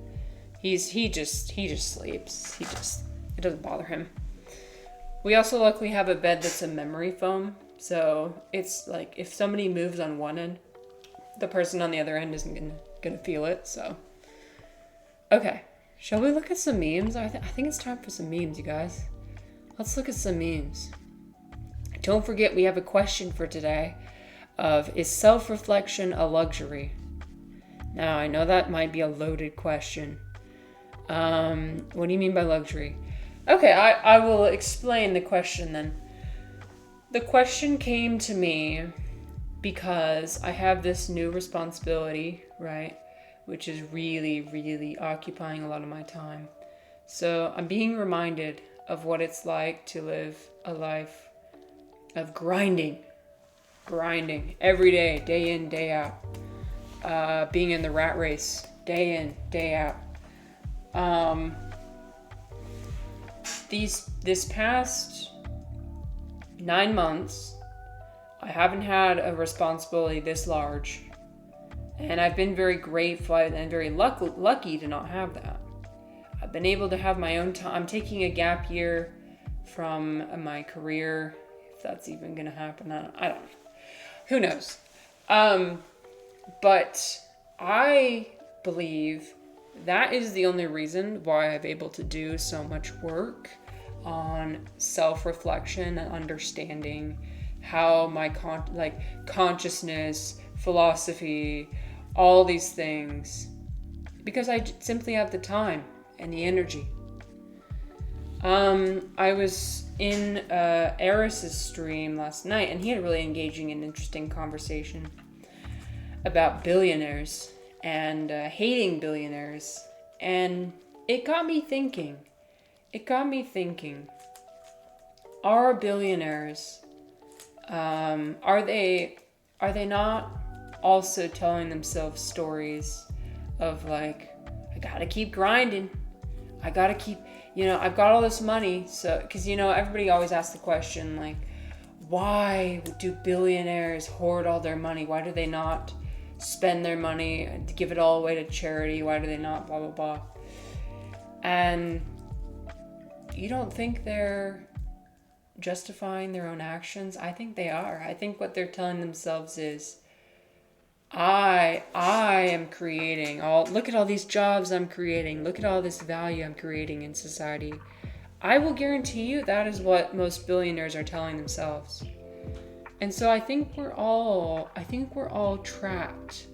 He just sleeps. It doesn't bother him. We also luckily have a bed that's a memory foam, so it's like if somebody moves on one end, the person on the other end isn't gonna feel it. So, okay, shall we look at some memes? I think it's time for some memes, you guys. Let's look at some memes. Don't forget, we have a question for today. Is self-reflection a luxury? Now, I know that might be a loaded question. What do you mean by luxury? Okay, I will explain the question then. The question came to me because I have this new responsibility, right? Which is really, really occupying a lot of my time. So I'm being reminded of what it's like to live a life of grinding every day in, day out, being in the rat race, day in, day out. This past 9 months, I haven't had a responsibility this large, and I've been very grateful and very lucky to not have that. I've been able to have my own time. I'm taking a gap year from my career, if that's even going to happen. I don't know. Who knows? But I believe that is the only reason why I'm able to do so much work on self-reflection and understanding how my consciousness, philosophy, all these things, because I simply have the time and the energy. I was in Eris's stream last night, and he had a really engaging and interesting conversation about billionaires and hating billionaires, and it got me thinking. Are billionaires, are they not also telling themselves stories of like, I gotta keep grinding, I gotta keep, I've got all this money, so, because everybody always asks the question like, why do billionaires hoard all their money? Why do they not spend their money and give it all away to charity? Why do they not blah blah blah? And you don't think they're justifying their own actions? I think they are. I think what they're telling themselves is, I am creating look at all these jobs I'm creating. Look at all this value I'm creating in society. I will guarantee you that is what most billionaires are telling themselves. And so I think we're all trapped.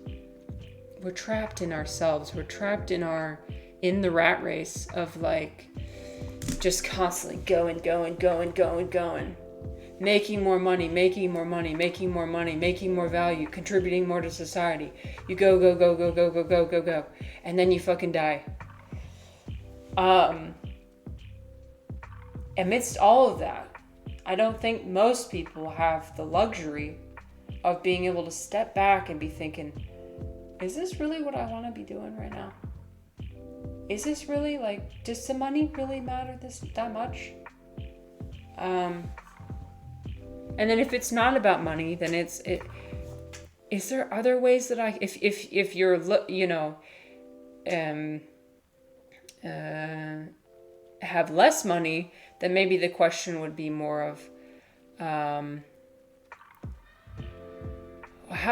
We're trapped in ourselves. We're trapped in the rat race of like, just constantly going. Making more money, making more value, contributing more to society. You go. And then you fucking die. Amidst all of that, I don't think most people have the luxury of being able to step back and be thinking, is this really what I want to be doing right now? Is this really, like, does the money really matter that much? And then if it's not about money, then is there other ways that if you're, have less money, then maybe the question would be more of,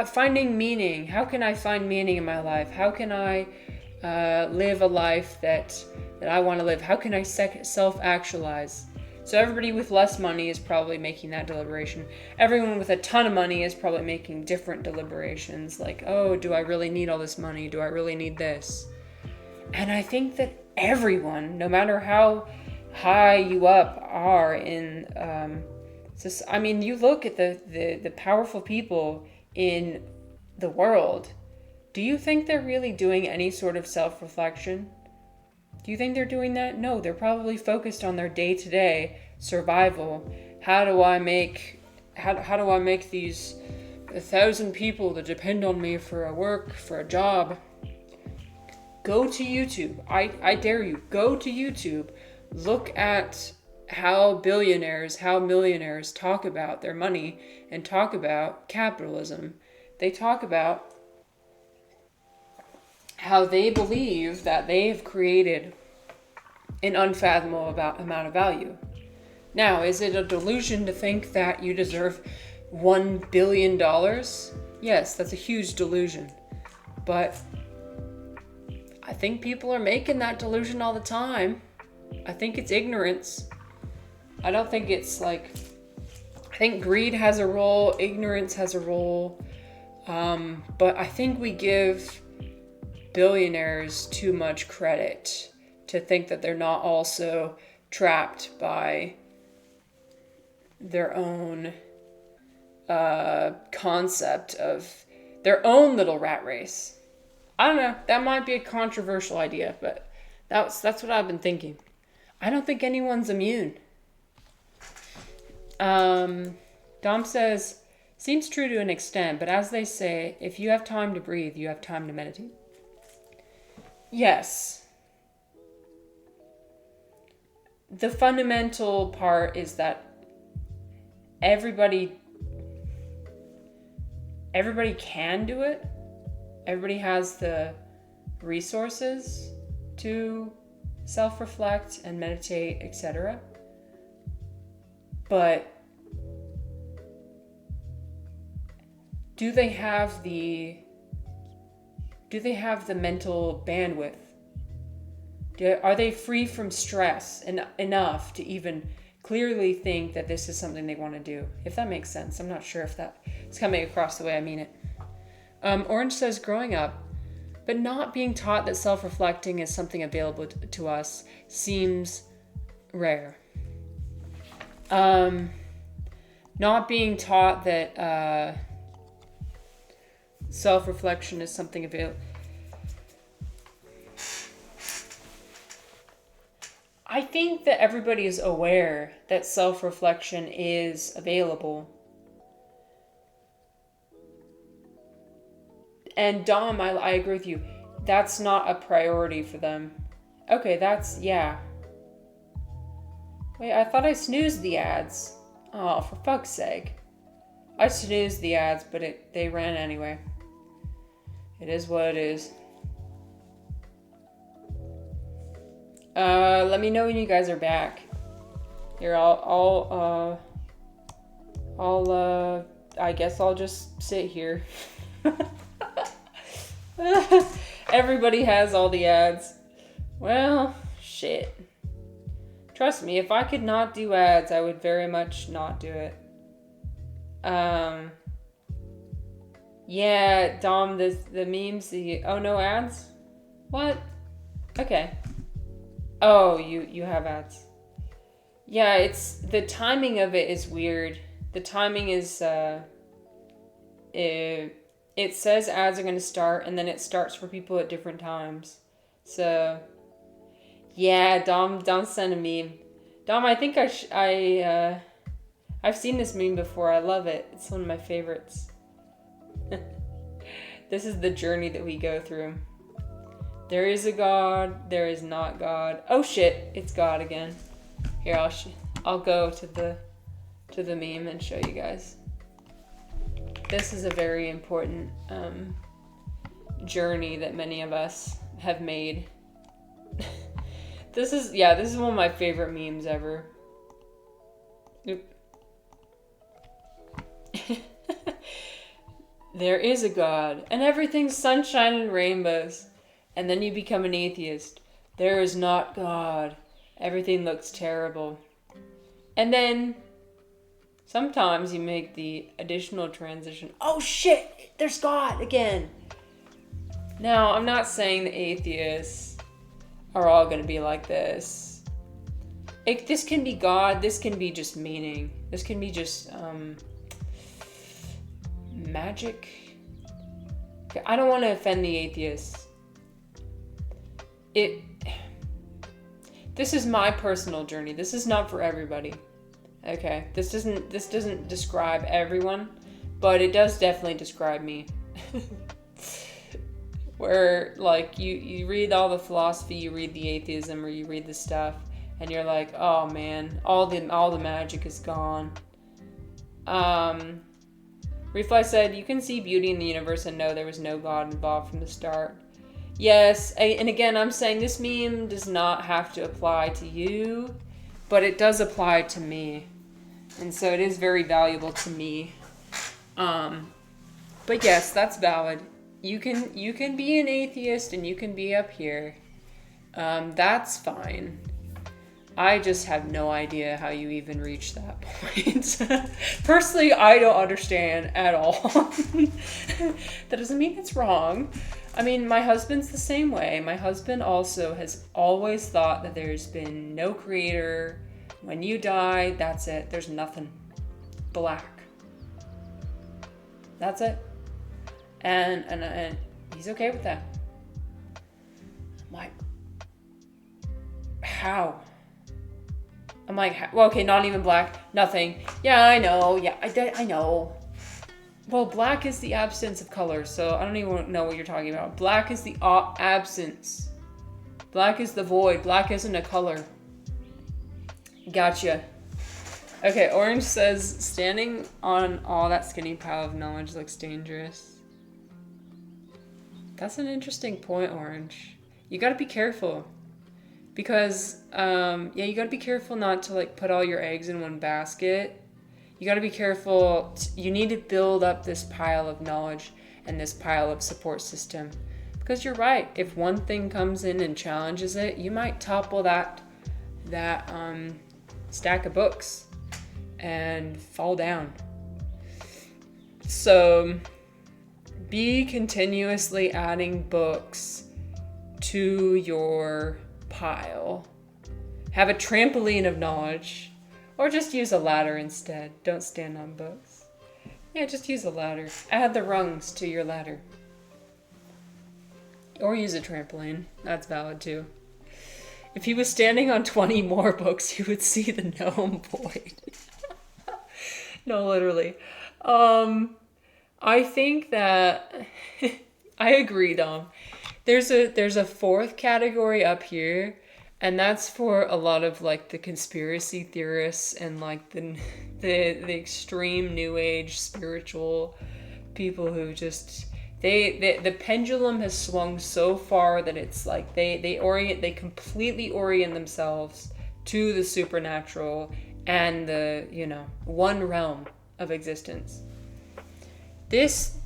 finding meaning. How can I find meaning in my life? How can I live a life that I want to live? How can I self-actualize? So everybody with less money is probably making that deliberation. Everyone with a ton of money is probably making different deliberations. Like, oh, do I really need all this money? Do I really need this? And I think that everyone, no matter how high you are in, you look at the powerful people in the world. Do you think they're really doing any sort of self-reflection? Do you think they're doing that? No, they're probably focused on their day-to-day survival. How do I make these 1,000 people that depend on me for a job? Go to YouTube. I dare you. Go to YouTube. Look at how millionaires talk about their money and talk about capitalism. They talk about how they believe that they have created an unfathomable amount of value. Now, is it a delusion to think that you deserve $1 billion? Yes, that's a huge delusion. But I think people are making that delusion all the time. I think it's ignorance. I don't think it's like... I think greed has a role, ignorance has a role. But I think we give billionaires too much credit to think that they're not also trapped by their own concept of their own little rat race. I don't know. That might be a controversial idea, but that's what I've been thinking. I don't think anyone's immune. Dom says, seems true to an extent, but as they say, if you have time to breathe, you have time to meditate. Yes. The fundamental part is that everybody can do it. Everybody has the resources to self-reflect and meditate, etc. But do they have the mental bandwidth? Are they free from stress enough to even clearly think that this is something they want to do? If that makes sense. I'm not sure if that is coming across the way I mean it. Orange says, growing up, but not being taught that self-reflecting is something available to us seems rare. Not being taught that self-reflection is something available. I think that everybody is aware that self-reflection is available. And Dom, I agree with you. That's not a priority for them. Okay, yeah. Wait, I thought I snoozed the ads. Oh, for fuck's sake. I snoozed the ads, but they ran anyway. It is what it is. Let me know when you guys are back. Here, I guess I'll just sit here. Everybody has all the ads. Well, shit. Trust me, if I could not do ads, I would very much not do it. Yeah, Dom, the memes, oh, no ads? What? Okay. Oh, you have ads. Yeah, it's, the timing of it is weird. The timing is, it says ads are going to start, and then it starts for people at different times. So, yeah, Dom sent a meme. Dom, I think I've seen this meme before. I love it. It's one of my favorites. This is the journey that we go through. There is a God. There is not God. Oh shit! It's God again. Here, I'll go to the meme and show you guys. This is a very important journey that many of us have made. This is one of my favorite memes ever. Oop. There is a God, and everything's sunshine and rainbows. And then you become an atheist. There is not God. Everything looks terrible. And then sometimes you make the additional transition. Oh shit, there's God again. Now, I'm not saying the atheists are all going to be like this. This can be God. This can be just meaning. This can be just magic. Okay, I don't want to offend the atheists. This is my personal journey. This is not for everybody. Okay, this doesn't describe everyone, but it does definitely describe me. Where like you read all the philosophy, you read the atheism, or you read the stuff, and you're like, oh man, all the magic is gone. Refly said, you can see beauty in the universe and know there was no God involved from the start. Yes, and again, I'm saying this meme does not have to apply to you, but it does apply to me. And so it is very valuable to me. But yes, that's valid. You can be an atheist and you can be up here. That's fine. I just have no idea how you even reach that point. Personally, I don't understand at all. That doesn't mean it's wrong. I mean, my husband's the same way. My husband also has always thought that there's been no creator. When you die, that's it. There's nothing. Black. That's it. And he's okay with that. I'm like, how? I'm like, well, okay, not even black, nothing. Yeah, I know. Yeah, I know. Well, black is the absence of color, so I don't even know what you're talking about. Black is the absence. Black is the void. Black isn't a color. Gotcha. Okay, Orange says, standing on all that skinny pile of knowledge looks dangerous. That's an interesting point, Orange. You gotta be careful. Because, you gotta be careful not to, like, put all your eggs in one basket. You got to be careful. You need to build up this pile of knowledge and this pile of support system. Because you're right. If one thing comes in and challenges it, you might topple that stack of books and fall down. So be continuously adding books to your pile. Have a trampoline of knowledge. Or just use a ladder instead. Don't stand on books. Yeah, just use a ladder. Add the rungs to your ladder. Or use a trampoline. That's valid too. If he was standing on 20 more books, you would see the gnome void. No, literally. I think that... I agree, Dom. There's a fourth category up here. And that's for a lot of, like, the conspiracy theorists and, like, the extreme new age spiritual people who just the pendulum has swung so far that it's like they completely orient themselves to the supernatural and the, one realm of existence. This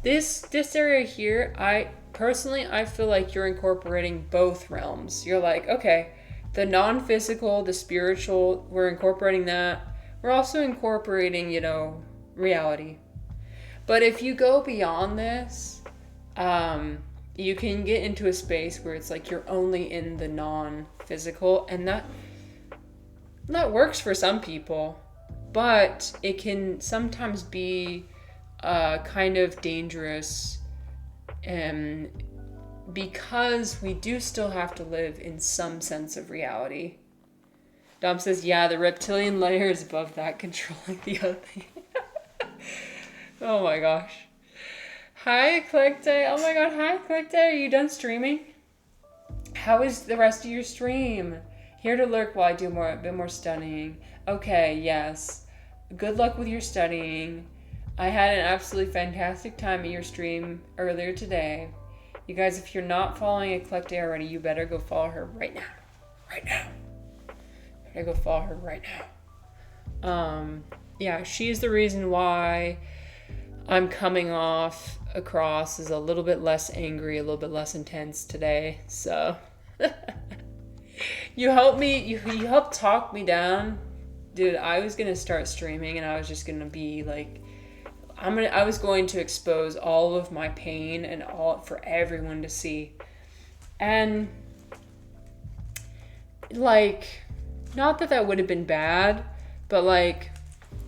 area here, I feel like you're incorporating both realms. You're like, okay, the non-physical, the spiritual, we're incorporating that. We're also incorporating, reality. But if you go beyond this, you can get into a space where it's like you're only in the non-physical, and that works for some people, but it can sometimes be kind of dangerous, because we do still have to live in some sense of reality. Dom says, yeah, the reptilian layer is above that, controlling the other thing. Oh my gosh. Hi, Clickday. Oh my god, hi, Clickday. Are you done streaming? How is the rest of your stream? Here to lurk while I do a bit more studying. Okay, yes. Good luck with your studying. I had an absolutely fantastic time at your stream earlier today. You guys, if you're not following Eclectic already, you better go follow her right now. Right now. Better go follow her right now. Yeah, she's the reason why I'm coming across as a little bit less angry, a little bit less intense today. So you helped me, you helped talk me down. Dude, I was gonna start streaming and I was just gonna be like, I was going to expose all of my pain and all for everyone to see. And like, not that would have been bad, but like,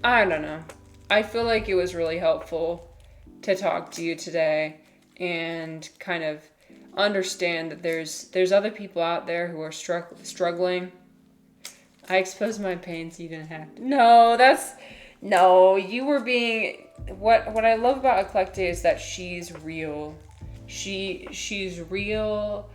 I don't know. I feel like it was really helpful to talk to you today and kind of understand that there's other people out there who are struggling. I exposed my pain so you didn't have to. No, you were being... What I love about Eclectic is that she's real. She's real.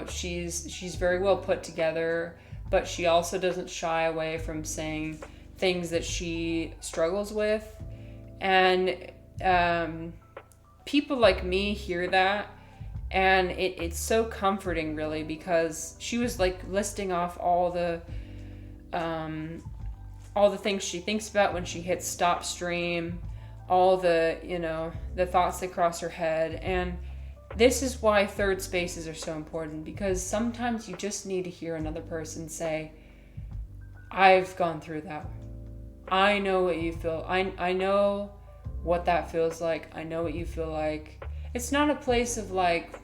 She's very well put together, but she also doesn't shy away from saying things that she struggles with. And people like me hear that, and it's so comforting, really, because she was like listing off all the things she thinks about when she hits stop stream, all the thoughts that cross her head. And this is why third spaces are so important, because sometimes you just need to hear another person say, I've gone through that. I know what you feel. I know what that feels like. I know what you feel like. It's not a place of like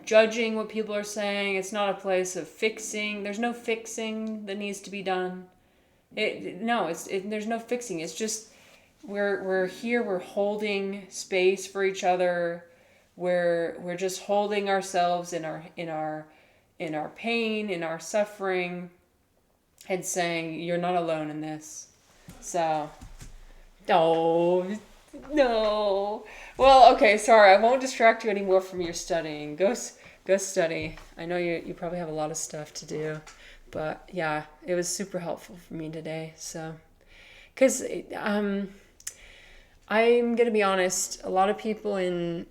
judging what people are saying. It's not a place of fixing. There's no fixing that needs to be done. There's no fixing. It's just we're here. We're holding space for each other. We're just holding ourselves in our pain, in our suffering, and saying you're not alone in this. So, no, no. Well, okay, sorry. I won't distract you anymore from your studying. Go study. I know you probably have a lot of stuff to do. But yeah, it was super helpful for me today. So, because I'm going to be honest, a lot of people I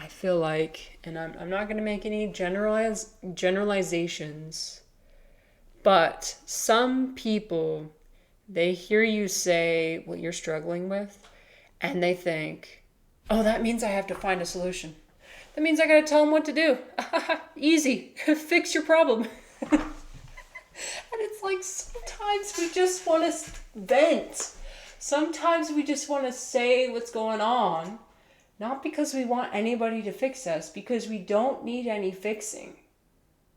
feel like, and I'm not going to make any generalizations, but some people, they hear you say what you're struggling with, and they think, oh, that means I have to find a solution. That means I got to tell them what to do. Easy. Fix your problem. And it's like sometimes we just want to vent. Sometimes we just want to say what's going on. Not because we want anybody to fix us, because we don't need any fixing.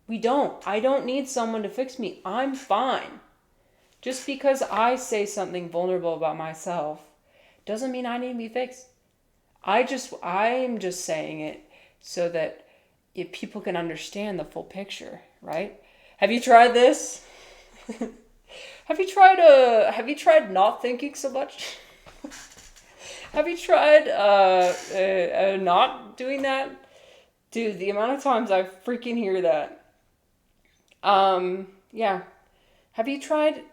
We don't. I don't need someone to fix me. I'm fine. Just because I say something vulnerable about myself doesn't mean I need to be fixed. I am just saying it so that if people can understand the full picture, right? Have you tried this? Have you tried not thinking so much? Have you tried not doing that? Dude, the amount of times I freaking hear that. Yeah. Have you tried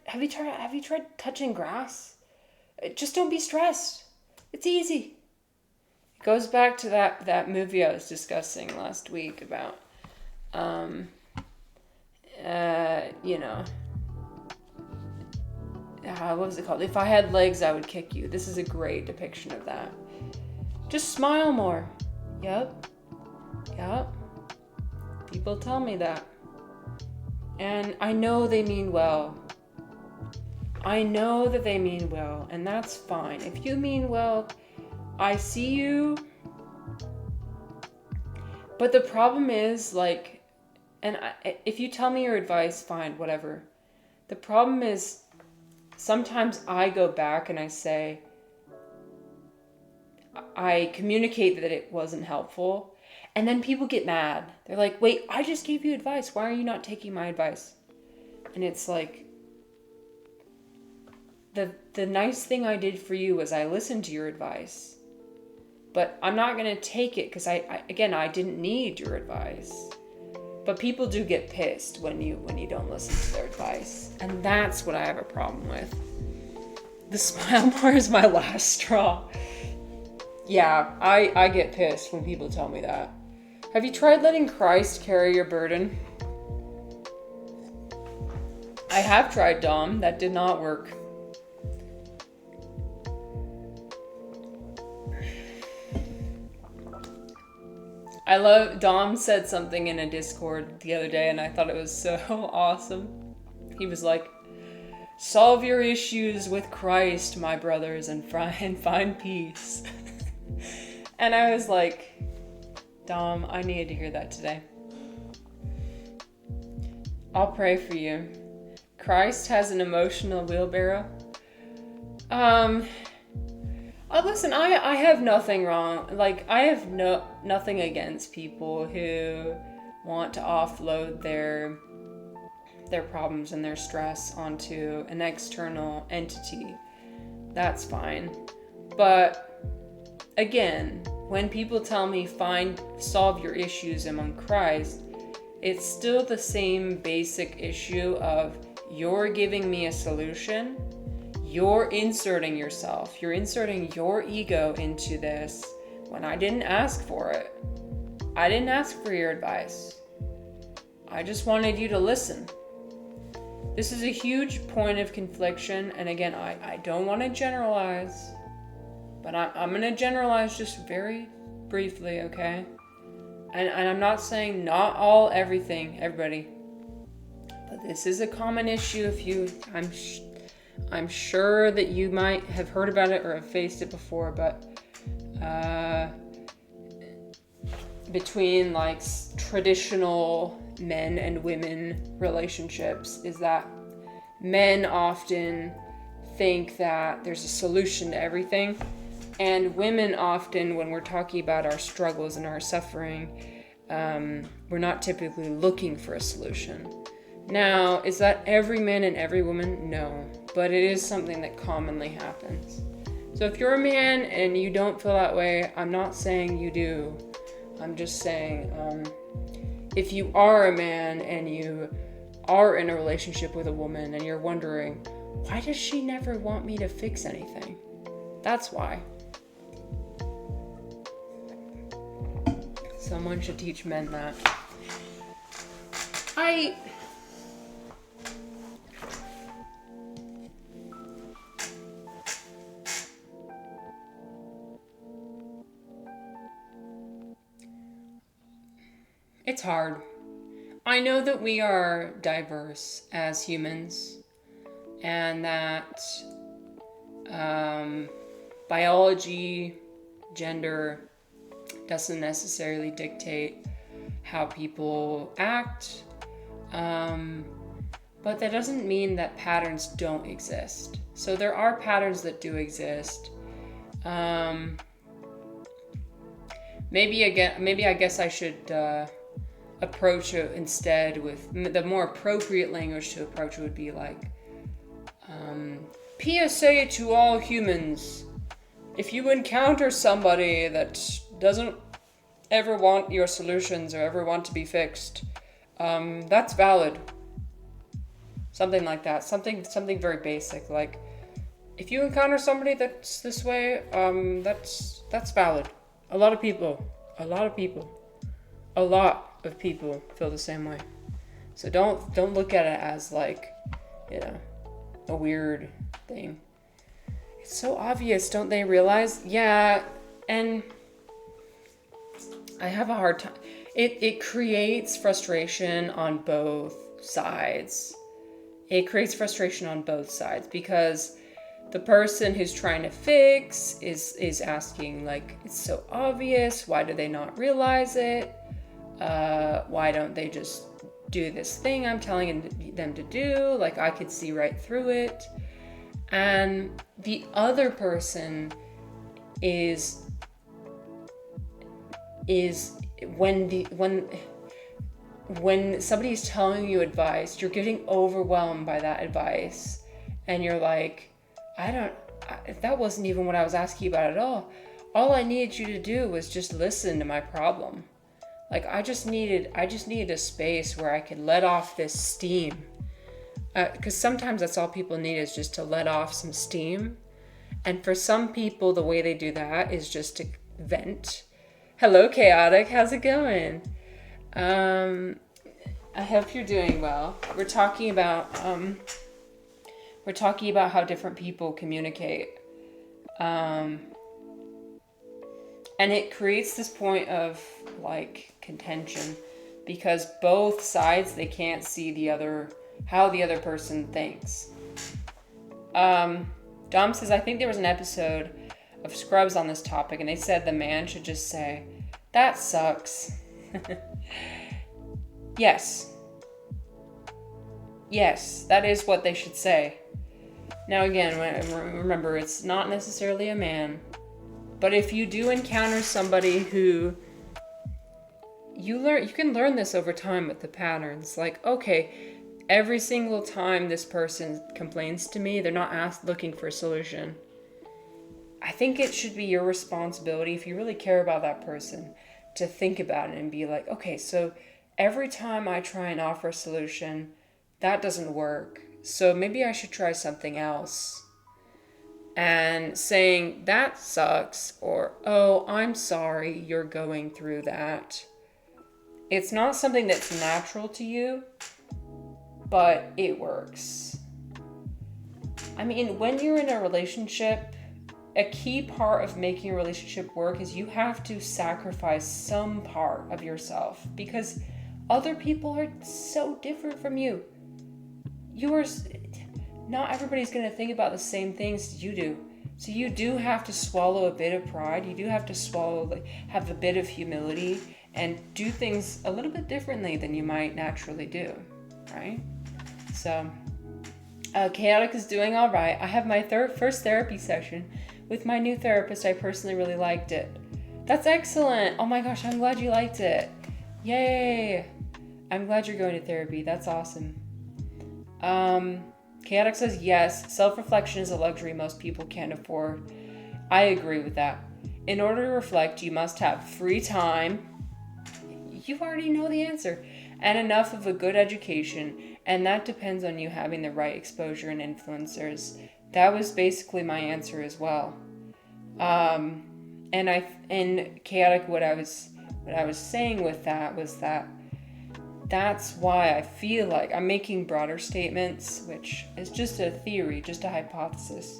touching grass? Just don't be stressed. It's easy. It goes back to that movie I was discussing last week about what was it called? If I had legs, I would kick you. This is a great depiction of that. Just smile more. Yep. People tell me that. And I know they mean well. I know that they mean well, and that's fine. If you mean well, I see you. But the problem is, if you tell me your advice, fine, whatever. The problem is, sometimes I go back and I say, I communicate that it wasn't helpful, and then people get mad. They're like, wait, I just gave you advice. Why are you not taking my advice? And it's like, the nice thing I did for you was I listened to your advice. But I'm not going to take it because I didn't need your advice. But people do get pissed when you don't listen to their advice. And that's what I have a problem with. The smile more is my last straw. Yeah, I get pissed when people tell me that. Have you tried letting Christ carry your burden? I have tried, Dom. That did not work. Dom said something in a Discord the other day, and I thought it was so awesome. He was like, solve your issues with Christ, my brothers, and find peace. And I was like, Dom, I needed to hear that today. I'll pray for you. Christ has an emotional wheelbarrow. Listen, I have nothing wrong. I have nothing against people who want to offload their problems and their stress onto an external entity. That's fine. But again, when people tell me solve your issues among Christ, it's still the same basic issue of you're giving me a solution. You're inserting yourself. You're inserting your ego into this when I didn't ask for it. I didn't ask for your advice. I just wanted you to listen. This is a huge point of confliction. And again, I don't want to generalize, but I'm going to generalize just very briefly, okay? And I'm not saying not all everybody. But this is a common issue I'm sure that you might have heard about it or have faced it before, but between traditional men and women relationships is that men often think that there's a solution to everything. And women often, when we're talking about our struggles and our suffering, we're not typically looking for a solution. Now, is that every man and every woman? No. But it is something that commonly happens. So if you're a man and you don't feel that way, I'm not saying you do. I'm just saying, if you are a man and you are in a relationship with a woman and you're wondering, why does she never want me to fix anything? That's why. Someone should teach men that. It's hard. I know that we are diverse as humans, and that biology, gender doesn't necessarily dictate how people act, but that doesn't mean that patterns don't exist. So there are patterns that do exist. Maybe I guess I should approach it instead with the more appropriate language to approach it would be like, PSA to all humans: if you encounter somebody that doesn't ever want your solutions or ever want to be fixed, that's valid. Something like that. Something very basic. Like, if you encounter somebody that's this way, that's valid. A lot of people feel the same way. So don't look at it as like, a weird thing. It's so obvious, don't they realize? Yeah, and I have a hard time. It creates frustration on both sides. It creates frustration on both sides because the person who's trying to fix is asking, like, it's so obvious. Why do they not realize it? Why don't they just do this thing I'm telling them to do? Like, I could see right through it. And the other person is when somebody's telling you advice, you're getting overwhelmed by that advice, and you're like, that wasn't even what I was asking you about at all. All I needed you to do was just listen to my problem. Like, I just needed a space where I could let off this steam. Because sometimes that's all people need, is just to let off some steam. And for some people, the way they do that is just to vent. Hello, Chaotic. How's it going? I hope you're doing well. We're talking about how different people communicate. And it creates this point of, like, contention, because both sides, they can't see how the other person thinks. Dom says, I think there was an episode of Scrubs on this topic, and they said the man should just say, that sucks. Yes, that is what they should say. Now again, remember, it's not necessarily a man, but if you do encounter somebody who you can learn this over time with the patterns. Like, okay, every single time this person complains to me, they're not looking for a solution. I think it should be your responsibility, if you really care about that person, to think about it and be like, okay, so every time I try and offer a solution, that doesn't work. So maybe I should try something else. And saying, that sucks, or, oh, I'm sorry you're going through that. It's not something that's natural to you, but it works. I mean, when you're in a relationship, a key part of making a relationship work is you have to sacrifice some part of yourself, because other people are so different from you. Not everybody's going to think about the same things you do. So you do have to swallow a bit of pride. You do have to have a bit of humility and do things a little bit differently than you might naturally do, right? So Chaotic is doing all right. I have my first therapy session with my new therapist. I personally really liked it. That's excellent. Oh my gosh, I'm glad you liked it. Yay. I'm glad you're going to therapy. That's awesome. Chaotic says yes, self-reflection is a luxury most people can't afford. I agree with that. In order to reflect, you must have free time. You already know the answer. And enough of a good education, and that depends on you having the right exposure and influencers. That was basically my answer as well. And chaotic, what I was saying with that was that that's why I feel like I'm making broader statements, which is just a theory, just a hypothesis.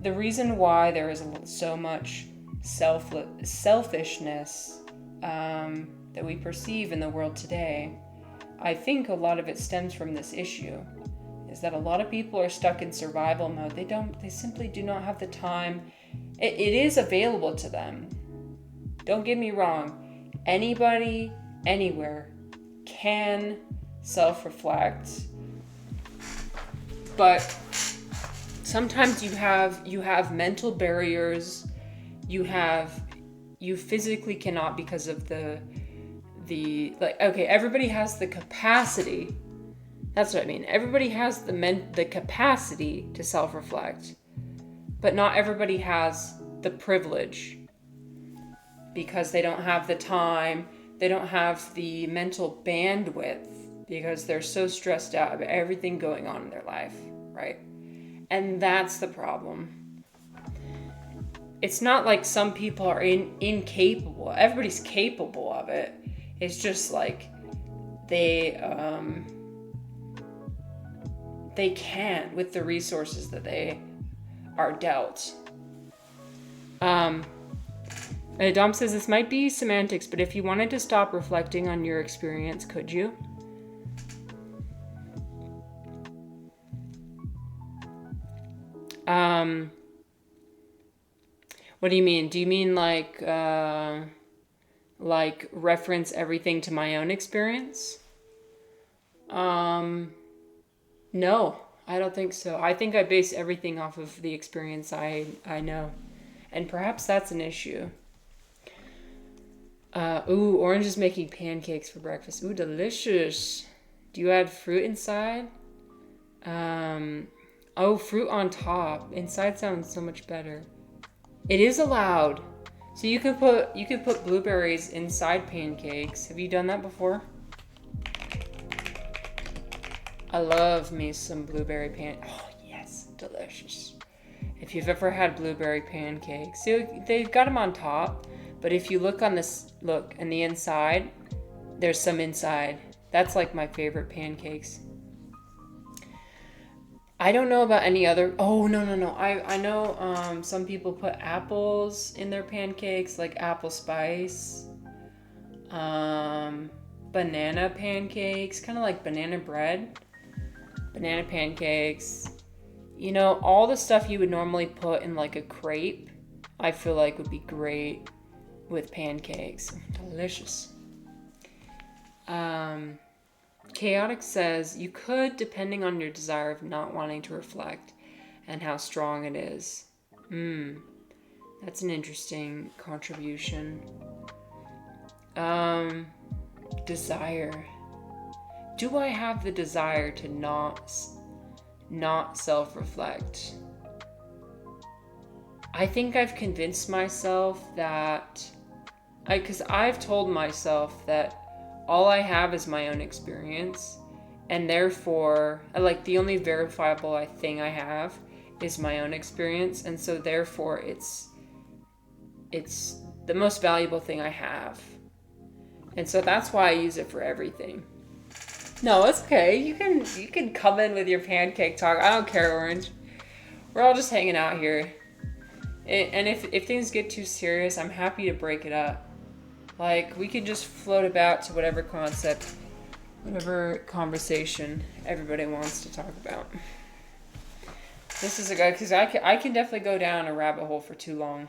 The reason why there is so much selfishness that we perceive in the world today, I think a lot of it stems from this issue, is that a lot of people are stuck in survival mode. They simply do not have the time. It is available to them. Don't get me wrong. Anybody, anywhere can self-reflect, but sometimes you have mental barriers. You physically cannot because of the everybody has the capacity. That's what I mean. Everybody has the capacity to self-reflect, but not everybody has the privilege because they don't have the time, they don't have the mental bandwidth because they're so stressed out about everything going on in their life, right? And that's the problem. It's not like some people are incapable. Everybody's capable of it. It's just like they can't with the resources that they are dealt. Dom says this might be semantics, but if you wanted to stop reflecting on your experience, could you? What do you mean? Do you mean like reference everything to my own experience? No, I don't think so. I think I base everything off of the experience I know. And perhaps that's an issue. Orange is making pancakes for breakfast. Ooh, delicious. Do you add fruit inside? Fruit on top. Inside sounds so much better. It is allowed. So you could put blueberries inside pancakes. Have you done that before? I love me some blueberry Oh yes, delicious. If you've ever had blueberry pancakes, see, they've got them on top, but if you look on the inside, there's some inside. That's like my favorite pancakes. I don't know about any other. Oh, no. I know some people put apples in their pancakes, like apple spice. Banana pancakes, kind of like banana bread. Banana pancakes. You know, all the stuff you would normally put in like a crepe, I feel like would be great with pancakes. Delicious. Chaotic says you could, depending on your desire of not wanting to reflect and how strong it is. That's an interesting contribution. Desire. Do I have the desire to not self-reflect? I think I've convinced myself that because I've told myself that all I have is my own experience, and therefore, like, the only verifiable thing I have is my own experience, and so therefore it's the most valuable thing I have. And so that's why I use it for everything. No, it's okay. You can come in with your pancake talk. I don't care, Orange. We're all just hanging out here. And if things get too serious, I'm happy to break it up. Like, we could just float about to whatever concept, whatever conversation everybody wants to talk about. This is a good, because I can definitely go down a rabbit hole for too long.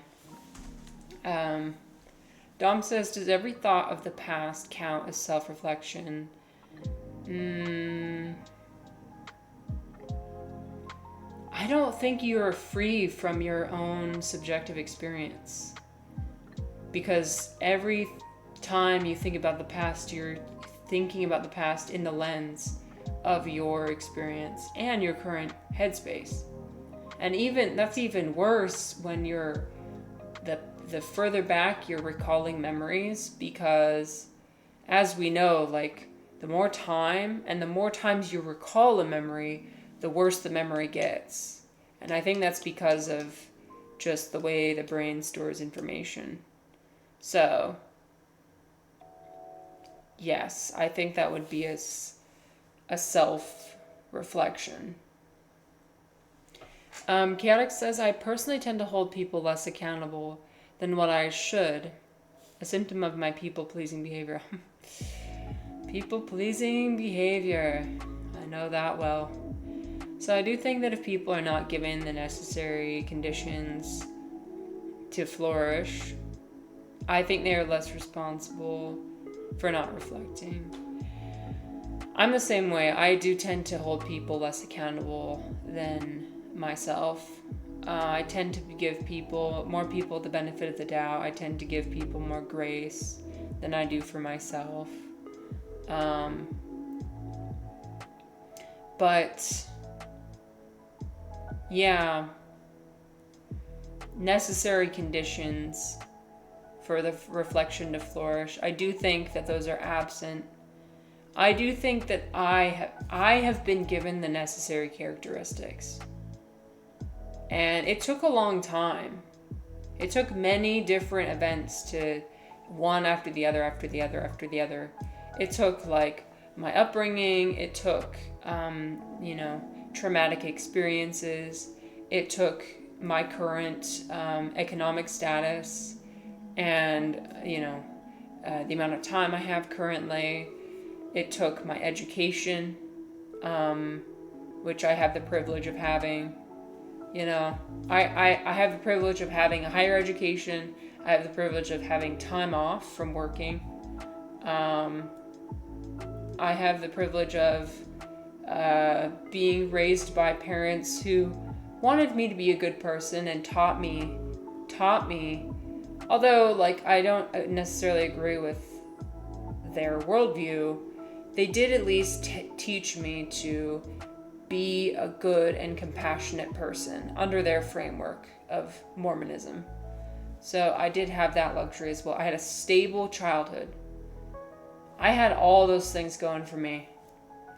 Dom says, does every thought of the past count as self-reflection? I don't think you're free from your own subjective experience. Because every time you think about the past, you're thinking about the past in the lens of your experience and your current headspace. And that's even worse when you're the further back you're recalling memories, because as we know, like, the more time and the more times you recall a memory, the worse the memory gets. And I think that's because of just the way the brain stores information. So, yes, I think that would be a self-reflection. Chaotic says, I personally tend to hold people less accountable than what I should. A symptom of my people-pleasing behavior. People-pleasing behavior. I know that well. So I do think that if people are not given the necessary conditions to flourish, I think they are less responsible for not reflecting. I'm the same way. I do tend to hold people less accountable than myself. I tend to give more people the benefit of the doubt. I tend to give people more grace than I do for myself. But yeah, necessary conditions for the reflection to flourish, I do think that those are absent. I do think that I have been given the necessary characteristics. And it took a long time. It took many different events to one after the other, after the other, after the other. It took like my upbringing. It took, traumatic experiences. It took my current economic status and, the amount of time I have currently. It took my education, which I have the privilege of having. I have the privilege of having a higher education. I have the privilege of having time off from working. I have the privilege of being raised by parents who wanted me to be a good person and taught me, although, like, I don't necessarily agree with their worldview, they did at least teach me to be a good and compassionate person under their framework of Mormonism. So I did have that luxury as well. I had a stable childhood. I had all those things going for me.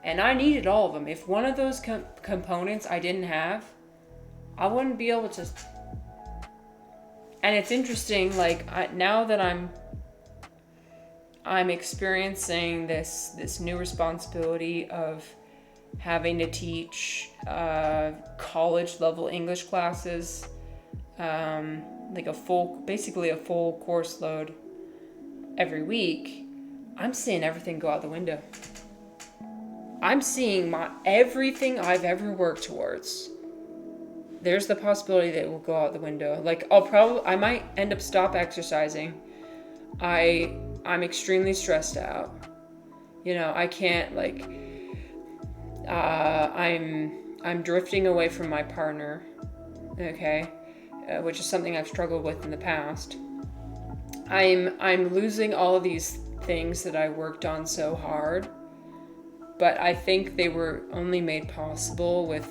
And I needed all of them. If one of those components I didn't have, I wouldn't be able to. And it's interesting, like, now that I'm experiencing this new responsibility of having to teach college level English classes, like basically a full course load every week. I'm seeing everything go out the window. I'm seeing everything I've ever worked towards. There's the possibility that it will go out the window. Like, I might end up stop exercising. I'm extremely stressed out. I can't, like, I'm drifting away from my partner, okay, which is something I've struggled with in the past. I'm losing all of these things that I worked on so hard, but I think they were only made possible with,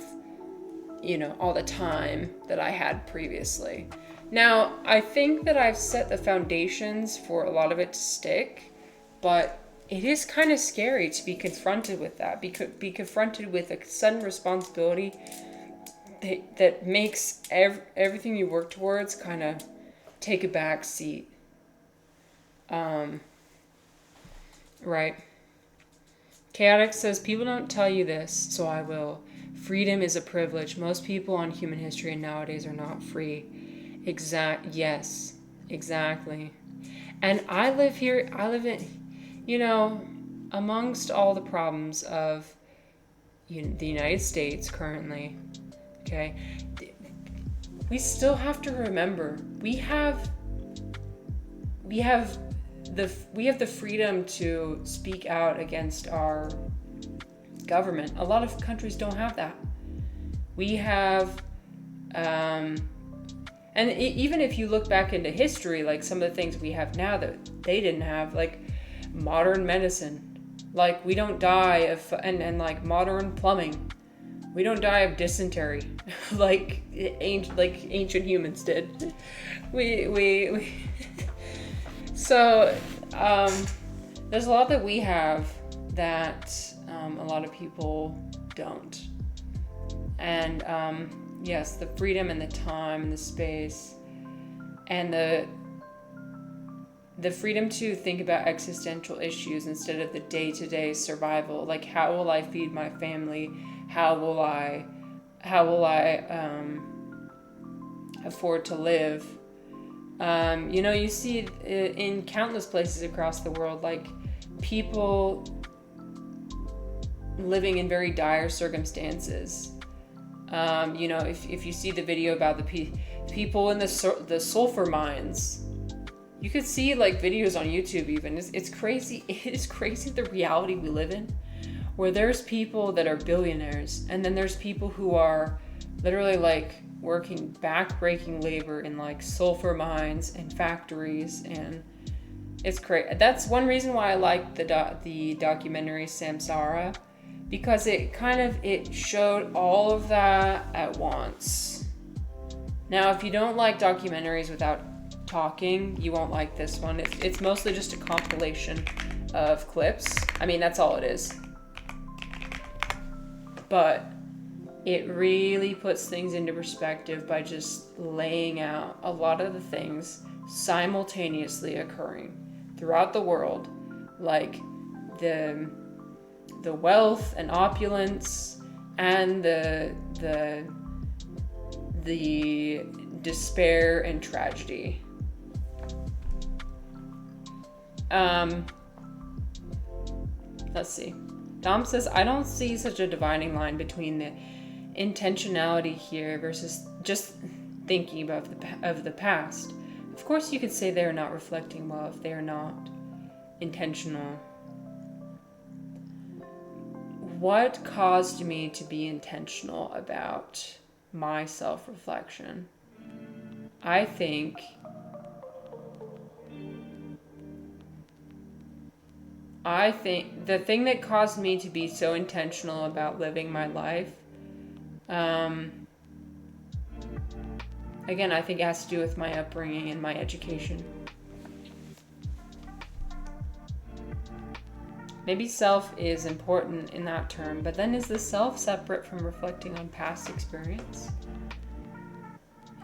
all the time that I had previously. Now, I think that I've set the foundations for a lot of it to stick, but it is kind of scary to be confronted with that, be confronted with a sudden responsibility that makes everything you work towards kind of take a back seat. Right. Chaotic says, people don't tell you this, so I will. Freedom is a privilege. Most people on human history nowadays are not free. Yes, exactly. And I live in, amongst all the problems of the United States currently, okay, we still have to remember we have the freedom to speak out against our government. A lot of countries don't have that. We have, and even if you look back into history, like some of the things we have now that they didn't have, like modern medicine, like we don't die of, and like modern plumbing, we don't die of dysentery, like ancient humans did. We So, there's a lot that we have that a lot of people don't. And yes, the freedom and the time and the space and the freedom to think about existential issues instead of the day-to-day survival. Like, how will I feed my family? How will I afford to live? You see in countless places across the world, like people living in very dire circumstances. If you see the video about the people in the sulfur mines, you could see like videos on YouTube even. It's crazy. It is crazy the reality we live in, where there's people that are billionaires, and then there's people who are literally like working back-breaking labor in like sulfur mines and factories, and it's crazy. That's one reason why I like the documentary Samsara, because it showed all of that at once. Now, if you don't like documentaries without talking, you won't like this one. It's mostly just a compilation of clips. I mean, that's all it is. But it really puts things into perspective by just laying out a lot of the things simultaneously occurring throughout the world, like the wealth and opulence and the despair and tragedy. Let's see. Dom says, I don't see such a dividing line between the intentionality here versus just thinking about of the past. Of course, you could say they are not reflecting well if they are not intentional. What caused me to be intentional about my self-reflection? I think the thing that caused me to be so intentional about living my life, again, I think it has to do with my upbringing and my education. Maybe self is important in that term, but then is the self separate from reflecting on past experience?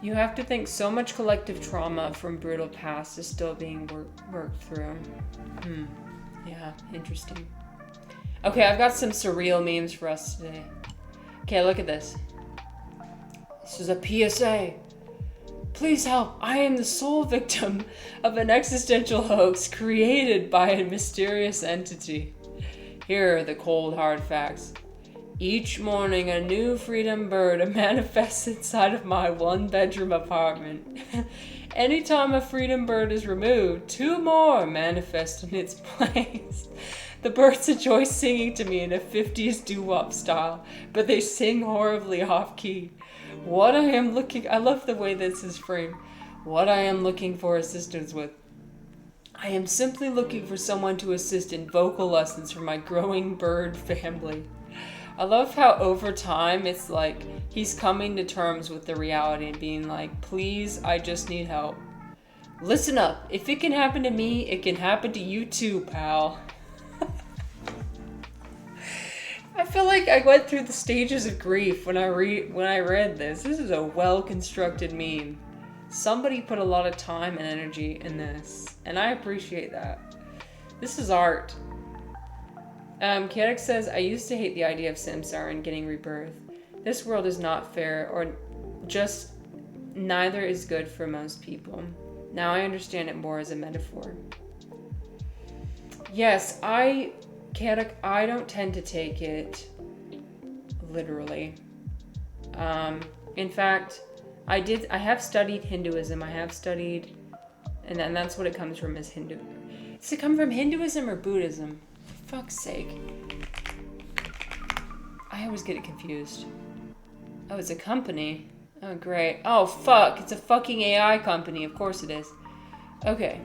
You have to think so much collective trauma from brutal past is still being worked through. Yeah, interesting. Okay, I've got some surreal memes for us today. Okay, look at this. This is a PSA. Please help. I am the sole victim of an existential hoax created by a mysterious entity. Here are the cold, hard facts. Each morning, a new freedom bird manifests inside of my one-bedroom apartment. Anytime a freedom bird is removed, 2 more manifest in its place. The birds enjoy singing to me in a 50s doo-wop style, but they sing horribly off-key. I love the way this is framed. What I am looking for assistance with. I am simply looking for someone to assist in vocal lessons for my growing bird family. I love how over time it's like he's coming to terms with the reality and being like, please, I just need help. Listen up. If it can happen to me, it can happen to you too, pal. I feel like I went through the stages of grief when I read this. This is a well-constructed meme. Somebody put a lot of time and energy in this, and I appreciate that. This is art. Kiatic says, I used to hate the idea of samsara and getting rebirth. This world is not fair, or just neither is good for most people. Now I understand it more as a metaphor. Yes, Kiatic, I don't tend to take it literally. In fact, I have studied Hinduism. And that's what it comes from, is Hindu. Does it come from Hinduism or Buddhism? For fuck's sake. I always get it confused. Oh, it's a company. Oh, great. Oh, fuck. It's a fucking AI company. Of course it is. Okay.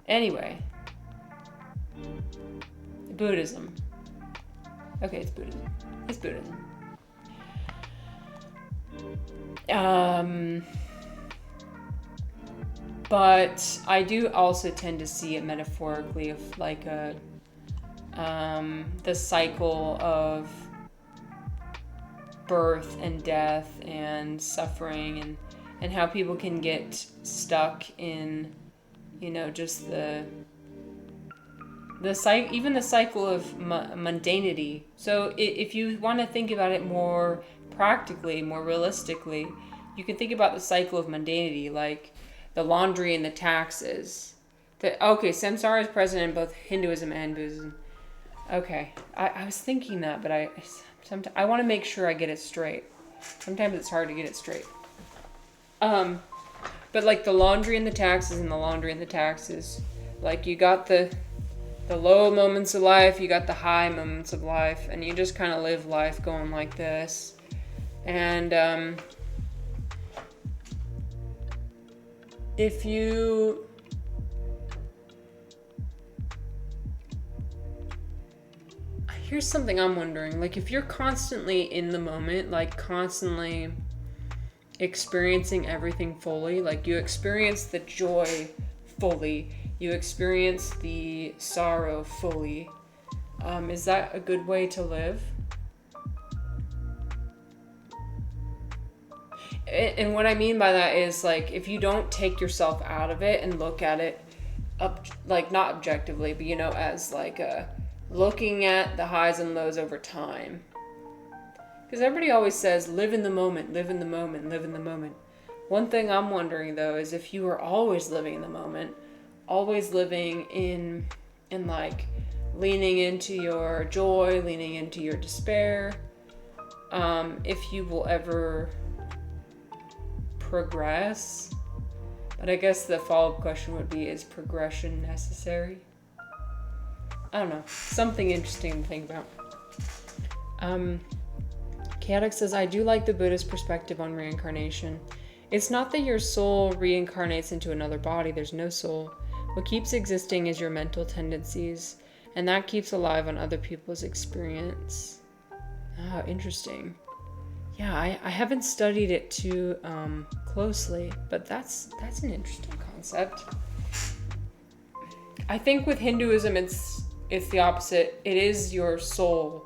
Anyway. Buddhism. Okay, it's Buddhism. It's Buddhism. But I do also tend to see it metaphorically of like a the cycle of birth and death and suffering and how people can get stuck in, just even the cycle of mundanity. So if you want to think about it more practically, more realistically, you can think about the cycle of mundanity, like the laundry and the taxes. Samsara is present in both Hinduism and Buddhism. Okay, I was thinking that, but I want to make sure I get it straight. Sometimes it's hard to get it straight. But like the laundry and the taxes and the laundry and the taxes, like you got the low moments of life, you got the high moments of life, and you just kind of live life going like this. And if you here's something I'm wondering, like if you're constantly in the moment, like constantly experiencing everything fully, like you experience the joy fully, you experience the sorrow fully, is that a good way to live? And what I mean by that is, like, if you don't take yourself out of it and look at it like not objectively, but as like looking at the highs and lows over time. Because everybody always says, live in the moment, live in the moment, live in the moment. One thing I'm wondering though is if you were always living in the moment, always living in like leaning into your joy, leaning into your despair, if you will ever progress. But I guess the follow-up question would be, is progression necessary? I don't know. Something interesting to think about. Chaotic says, I do like the Buddhist perspective on reincarnation. It's not that your soul reincarnates into another body. There's no soul. What keeps existing is your mental tendencies, and that keeps alive on other people's experience. Ah, interesting. Yeah, I haven't studied it too closely, but that's an interesting concept. I think with Hinduism, it's the opposite. It is your soul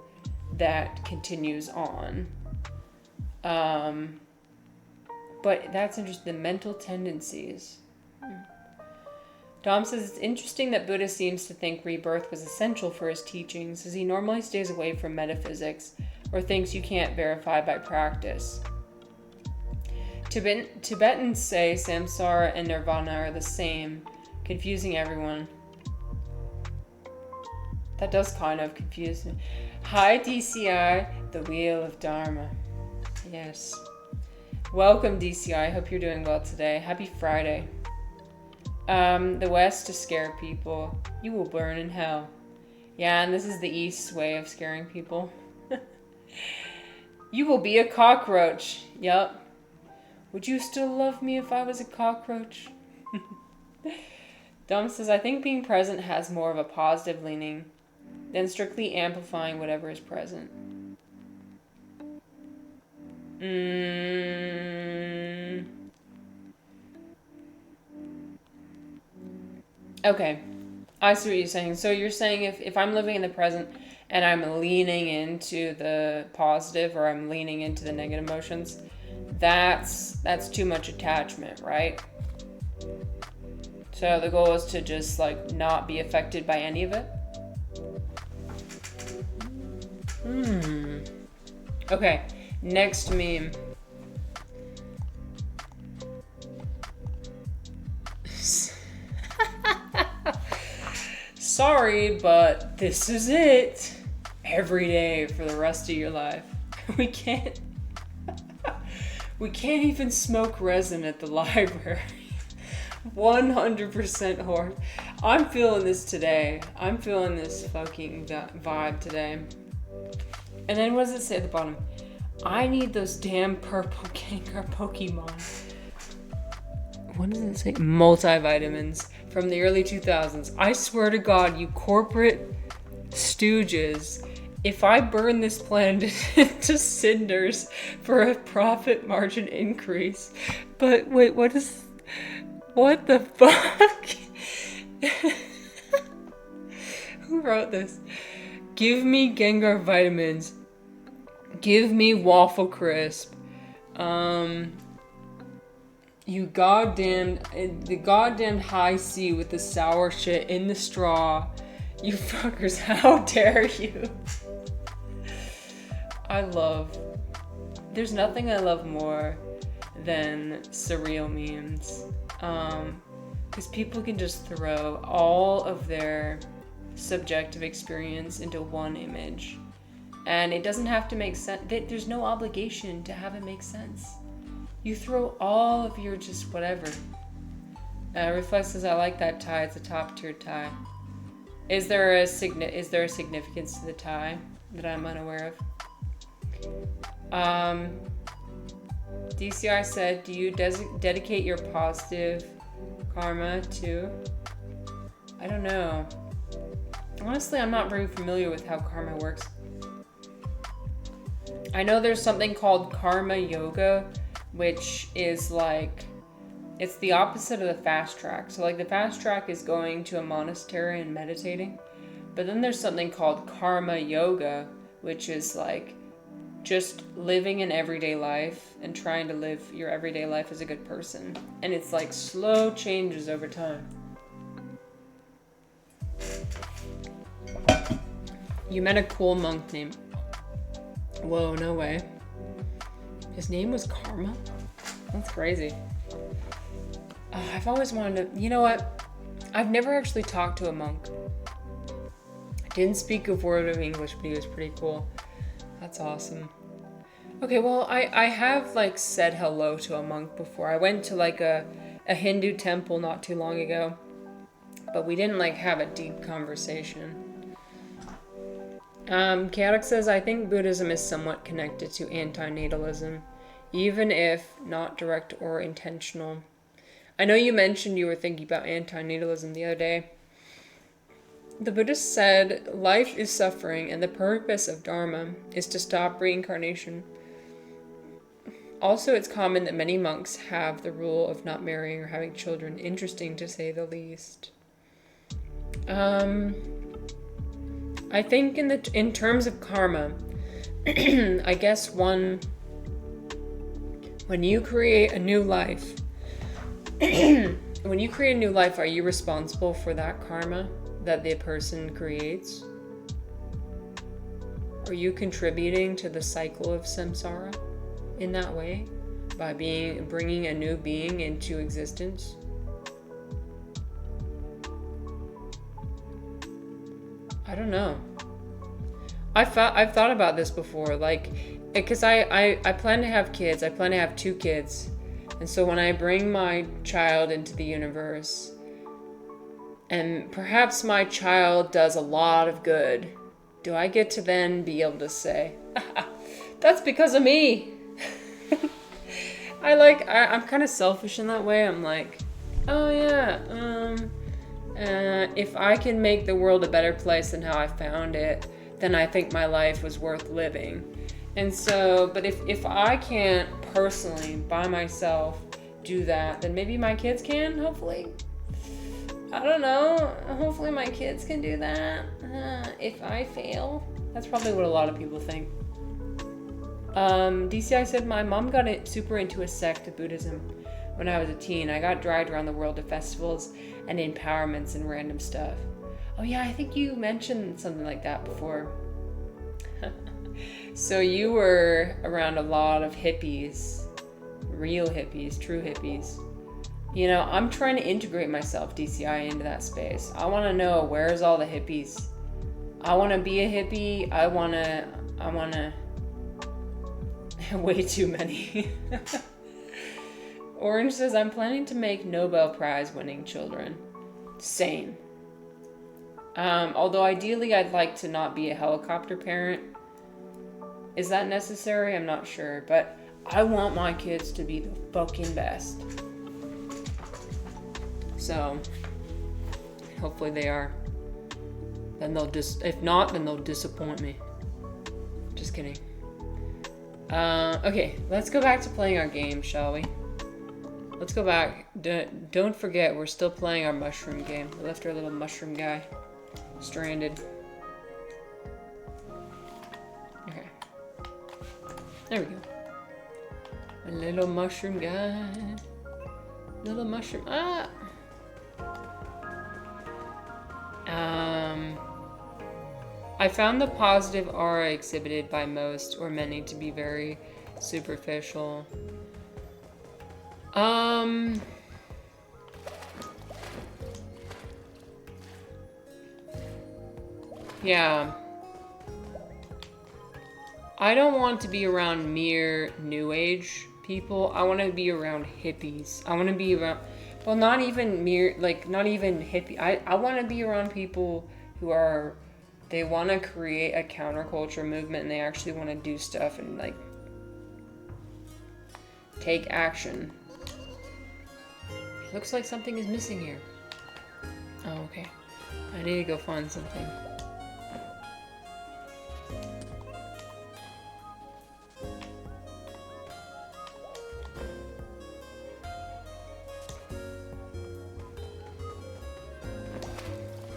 that continues on. But that's interesting. The mental tendencies. Dom says, it's interesting that Buddha seems to think rebirth was essential for his teachings, as he normally stays away from metaphysics or things you can't verify by practice. Tibetans say samsara and nirvana are the same, confusing everyone. That does kind of confuse me. Hi, DCI, the wheel of Dharma. Yes. Welcome, DCI. Hope you're doing well today. Happy Friday. The West to scare people. You will burn in hell. Yeah, and this is the East's way of scaring people. You will be a cockroach. Yup. Would you still love me if I was a cockroach? Dom says, I think being present has more of a positive leaning than strictly amplifying whatever is present. Okay, I see what you're saying. So you're saying if I'm living in the present and I'm leaning into the positive or I'm leaning into the negative emotions, that's too much attachment, right? So the goal is to just like not be affected by any of it. Okay, next meme. Sorry, but this is it. Every day for the rest of your life. We can't even smoke resin at the library. 100% horse. I'm feeling this today. I'm feeling this fucking vibe today. And then what does it say at the bottom? I need those damn purple Gengar Pokemon. What does it say? Multivitamins from the early 2000s. I swear to God, you corporate stooges, if I burn this planet into cinders for a profit margin increase. But wait, what the fuck? Who wrote this? Give me Gengar vitamins. Give me Waffle Crisp. You the goddamn high C with the sour shit in the straw. You fuckers, how dare you? There's nothing I love more than surreal memes. Because people can just throw all of their subjective experience into one image. And it doesn't have to make sense. There's no obligation to have it make sense. You throw all of your just whatever. Reflex says, I like that tie. It's a top tier tie. Is there a significance to the tie that I'm unaware of? DCI said, do you dedicate your positive karma to? I don't know. Honestly, I'm not very familiar with how karma works. I know there's something called karma yoga, which is like, it's the opposite of the fast track. So like the fast track is going to a monastery and meditating. But then there's something called karma yoga, which is like just living an everyday life and trying to live your everyday life as a good person. And it's like slow changes over time. You met a cool monk named... Whoa, no way. His name was Karma? That's crazy. I've always wanted to... You know what? I've never actually talked to a monk. I didn't speak a word of English, but he was pretty cool. That's awesome. Okay, well, I have, like, said hello to a monk before. I went to, like, a Hindu temple not too long ago. But we didn't, like, have a deep conversation. Chaotic says, I think Buddhism is somewhat connected to antinatalism, even if not direct or intentional. I know you mentioned you were thinking about antinatalism the other day. The Buddhist said, life is suffering and the purpose of Dharma is to stop reincarnation. Also, it's common that many monks have the rule of not marrying or having children. Interesting, to say the least. I think in terms of karma, I guess when you create a new life, are you responsible for that karma that the person creates? Are you contributing to the cycle of samsara in that way by bringing a new being into existence? I don't know. I've thought about this before, like, because I plan to have kids. I plan to have 2 kids. And so when I bring my child into the universe, and perhaps my child does a lot of good, do I get to then be able to say, that's because of me? I'm kind of selfish in that way. I'm like, oh yeah, if I can make the world a better place than how I found it, then I think my life was worth living. And so, but if I can't personally, by myself, do that, then maybe my kids can, hopefully. I don't know. Hopefully my kids can do that. If I fail. That's probably what a lot of people think. DCI said, my mom got super into a sect of Buddhism when I was a teen. I got dragged around the world to festivals and empowerments and random stuff. Oh yeah, I think you mentioned something like that before. So you were around a lot of hippies, real hippies, true hippies. You know, I'm trying to integrate myself, DCI, into that space. I want to know, where's all the hippies? I want to be a hippie. I want to, way too many. Orange says, I'm planning to make Nobel Prize winning children. Same. Although ideally I'd like to not be a helicopter parent. Is that necessary? I'm not sure, but I want my kids to be the fucking best. So, hopefully they are. Then they'll if not, then they'll disappoint me. Just kidding. Okay, let's go back to playing our game, shall we? Let's go back. Don't forget, we're still playing our mushroom game. We left our little mushroom guy stranded. Okay. There we go. A little mushroom guy. Little mushroom. Ah! I found the positive aura exhibited by most or many to be very superficial. Yeah. I don't want to be around mere new age people. I want to be around hippies. I want to be around, well, not even mere, like, not even hippie. I want to be around people who are, they want to create a counterculture movement and they actually want to do stuff and, like, take action. Looks like something is missing here. Oh, okay. I need to go find something.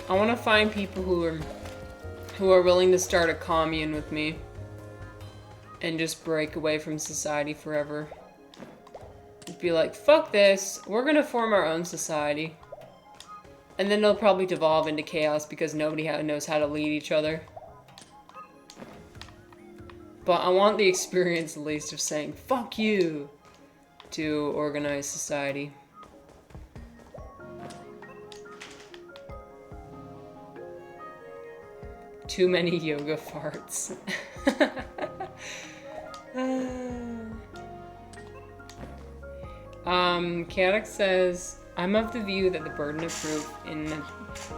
I want to find people who are willing to start a commune with me and just break away from society forever. Just be like, fuck this, we're gonna form our own society. And then it'll probably devolve into chaos because nobody knows how to lead each other. But I want the experience at least of saying, fuck you, to organized society. Too many yoga farts. Chaotic says, I'm of the view that the burden of proof in the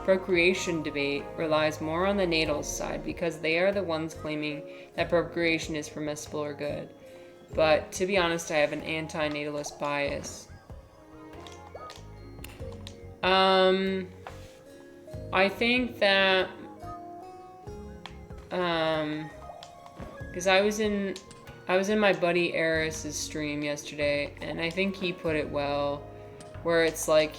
procreation debate relies more on the natal side because they are the ones claiming that procreation is permissible or good. But to be honest, I have an anti-natalist bias. I think that because I was in my buddy Eris's stream yesterday, and I think he put it well, where it's like,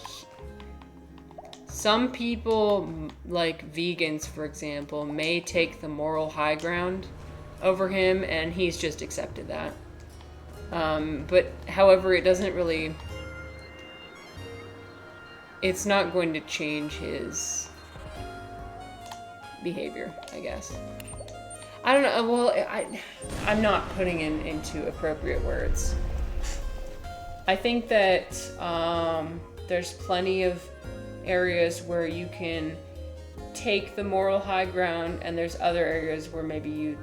some people, like vegans, for example, may take the moral high ground over him, and he's just accepted that. But, however, it doesn't really, it's not going to change his behavior, I guess. I don't know, well, I'm not putting it into appropriate words. I think that there's plenty of areas where you can take the moral high ground, and there's other areas where maybe you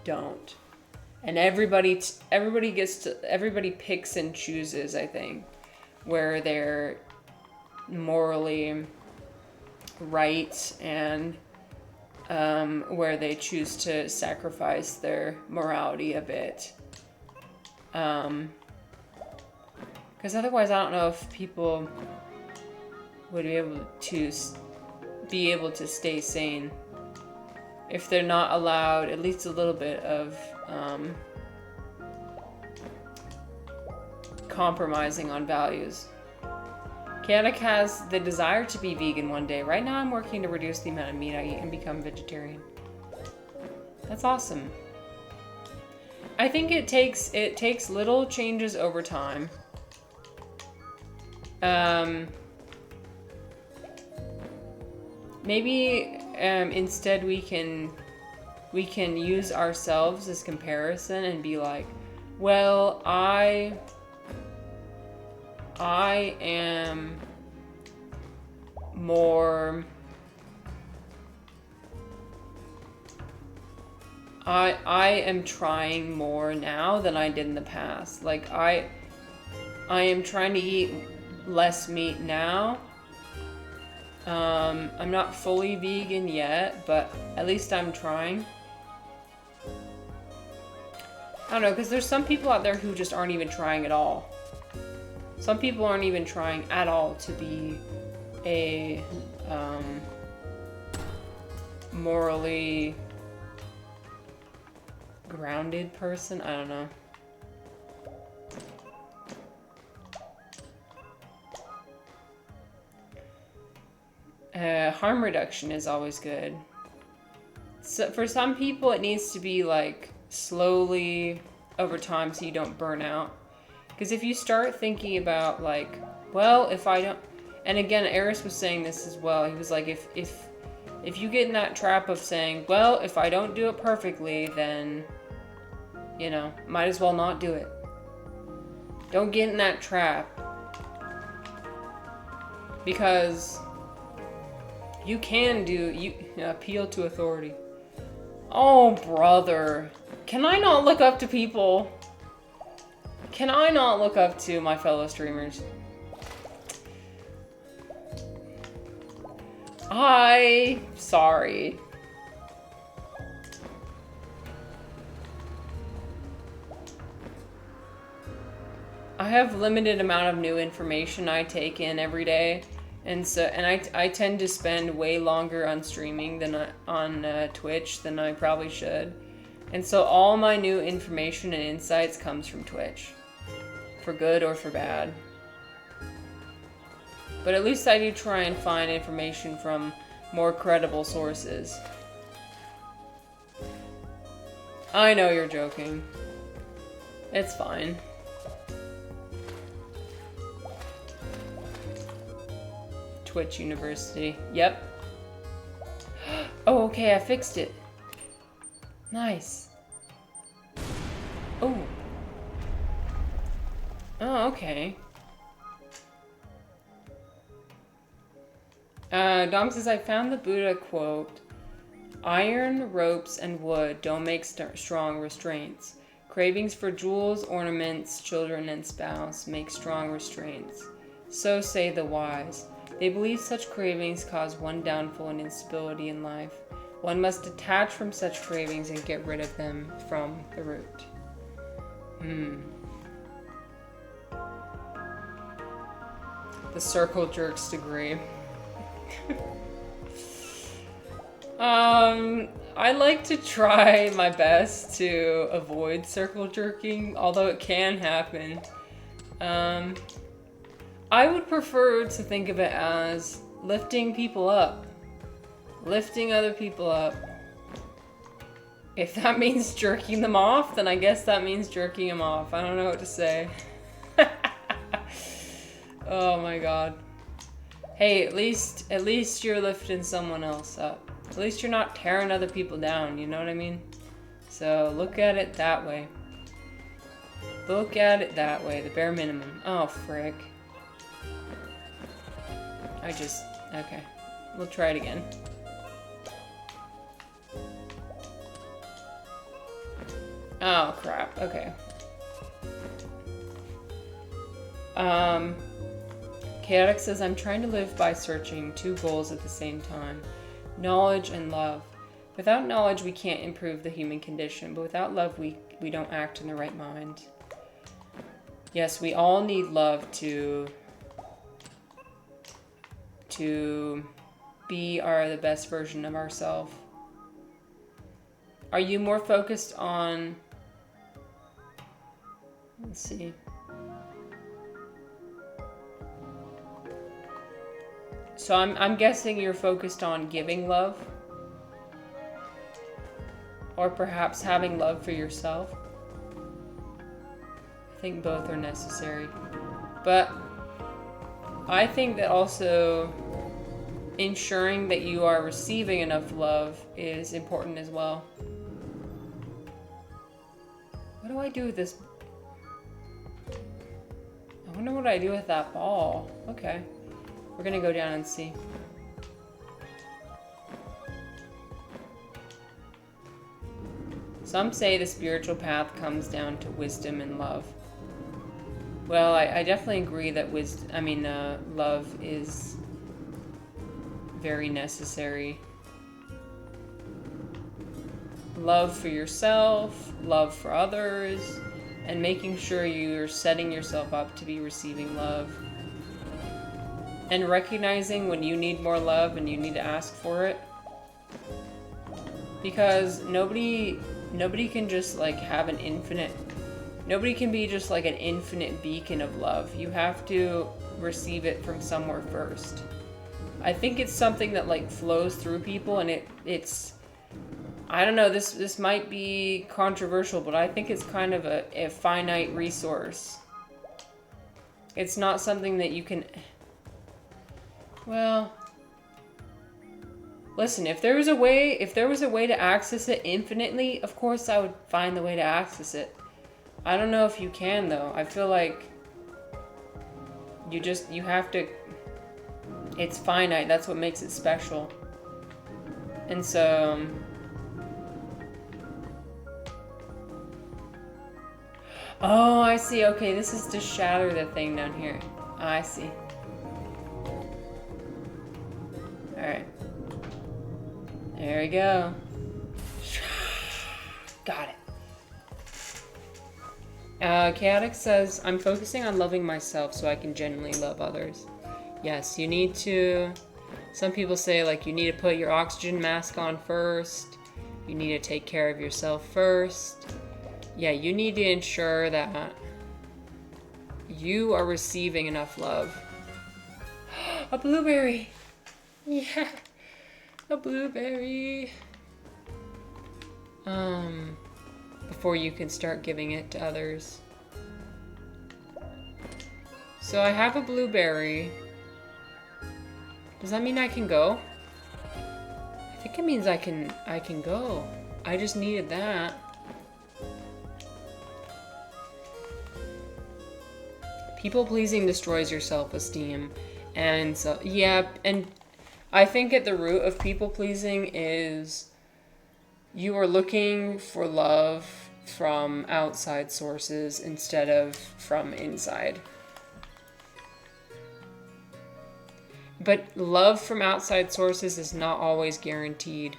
don't. And everybody picks and chooses, I think, where they're morally right and where they choose to sacrifice their morality a bit. Because otherwise, I don't know if people would be able to stay sane if they're not allowed at least a little bit of compromising on values. Chaotic has the desire to be vegan one day. Right now I'm working to reduce the amount of meat I eat and become vegetarian. That's awesome. I think it takes little changes over time. Maybe instead we can use ourselves as comparison and be like, well, I am more, I am trying more now than I did in the past. Like, I am trying to eat less meat now. I'm not fully vegan yet, but at least I'm trying. I don't know, because there's some people out there who just aren't even trying at all. Some people aren't even trying at all to be a morally grounded person. I don't know. Harm reduction is always good. So for some people, it needs to be like slowly over time so you don't burn out. Because if you start thinking about like, well, if I don't, and again, Eris was saying this as well. He was like, if you get in that trap of saying, well, if I don't do it perfectly, then, you know, might as well not do it. Don't get in that trap. Because you can appeal to authority. Oh, brother. Can I not look up to people? Can I not look up to my fellow streamers? Sorry. I have limited amount of new information I take in every day. And I tend to spend way longer on streaming than on Twitch than I probably should. And so all my new information and insights comes from Twitch. For good or for bad. But at least I do try and find information from more credible sources. I know you're joking. It's fine. Twitch University. Yep. Oh, okay, I fixed it. Nice. Oh. Oh, okay. Dom says, I found the Buddha quote. Iron, ropes, and wood don't make strong restraints. Cravings for jewels, ornaments, children, and spouse make strong restraints. So say the wise. They believe such cravings cause one downfall and instability in life. One must detach from such cravings and get rid of them from the root. The circle jerks degree. I like to try my best to avoid circle jerking, although it can happen. I would prefer to think of it as lifting people up. Lifting other people up. If that means jerking them off, then I guess that means jerking them off. I don't know what to say. Oh my god. Hey, at least you're lifting someone else up. At least you're not tearing other people down, you know what I mean? So look at it that way. Look at it that way, the bare minimum. Oh, frick. Okay. We'll try it again. Oh, crap. Okay. Chaotic says, I'm trying to live by searching two goals at the same time. Knowledge and love. Without knowledge, we can't improve the human condition, but without love, we don't act in the right mind. Yes, we all need love to be the best version of ourselves. Are you more focused on... Let's see. So I'm guessing you're focused on giving love? Or perhaps having love for yourself? I think both are necessary. But I think that also ensuring that you are receiving enough love is important as well. What do I do with this? I wonder what I do with that ball. Okay. We're gonna go down and see. Some say the spiritual path comes down to wisdom and love. Well, I definitely agree that love is very necessary. love for yourself, love for others, and making sure you're setting yourself up to be receiving love. And recognizing when you need more love and you need to ask for it. Because nobody can just like have an infinite, nobody can be just like an infinite beacon of love. You have to receive it from somewhere first. I think it's something that like flows through people, and it's I don't know, this might be controversial, but I think it's kind of a finite resource. It's not something that you can, well, listen, if there was a way to access it infinitely, of course I would find the way to access it. I don't know if you can though. I feel like you have to, it's finite. That's what makes it special. And so, oh, I see. Okay, this is to shatter the thing down here. I see. Alright. There we go. Got it. Chaotic says, I'm focusing on loving myself so I can genuinely love others. Yes, you need to... Some people say, like, you need to put your oxygen mask on first. You need to take care of yourself first. Yeah, you need to ensure that you are receiving enough love. A blueberry! Yeah! A blueberry! Before you can start giving it to others. So I have a blueberry. Does that mean I can go? I think it means I can go. I just needed that. People pleasing destroys your self-esteem. And so, yeah, and I think at the root of people pleasing is you are looking for love from outside sources instead of from inside. But love from outside sources is not always guaranteed.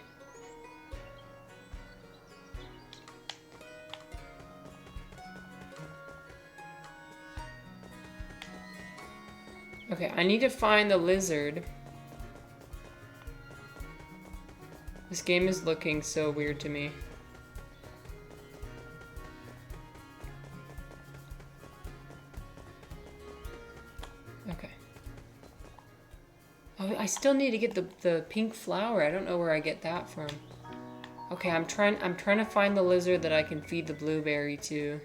Okay, I need to find the lizard. This game is looking so weird to me. Okay. Oh, I still need to get the pink flower. I don't know where I get that from. Okay, I'm trying to find the lizard that I can feed the blueberry to.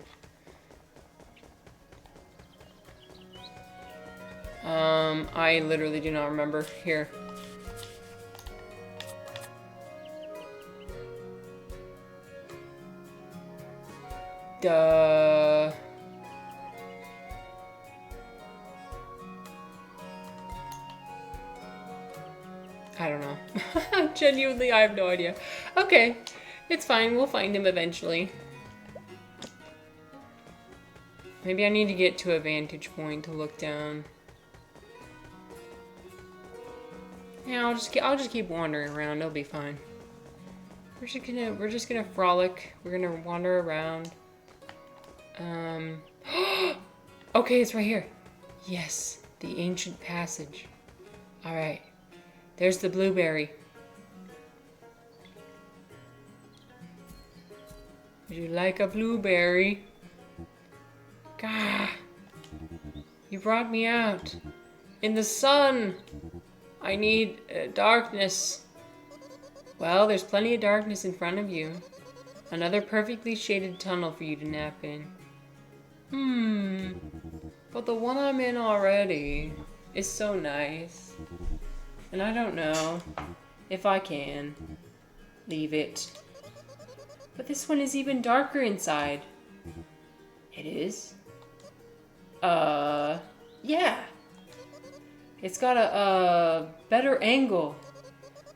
I literally do not remember. Here. Duh. I don't know. Genuinely, I have no idea. Okay, it's fine. We'll find him eventually. Maybe I need to get to a vantage point to look down. Yeah, I'll just keep wandering around. It'll be fine. We're just gonna frolic. We're gonna wander around. Okay, it's right here. Yes, the ancient passage. All right, there's the blueberry. Would you like a blueberry? Gah! You brought me out in the sun. I need darkness. Well, there's plenty of darkness in front of you. Another perfectly shaded tunnel for you to nap in. But the one I'm in already is so nice. And I don't know if I can leave it. But this one is even darker inside. It is? Yeah. It's got a better angle.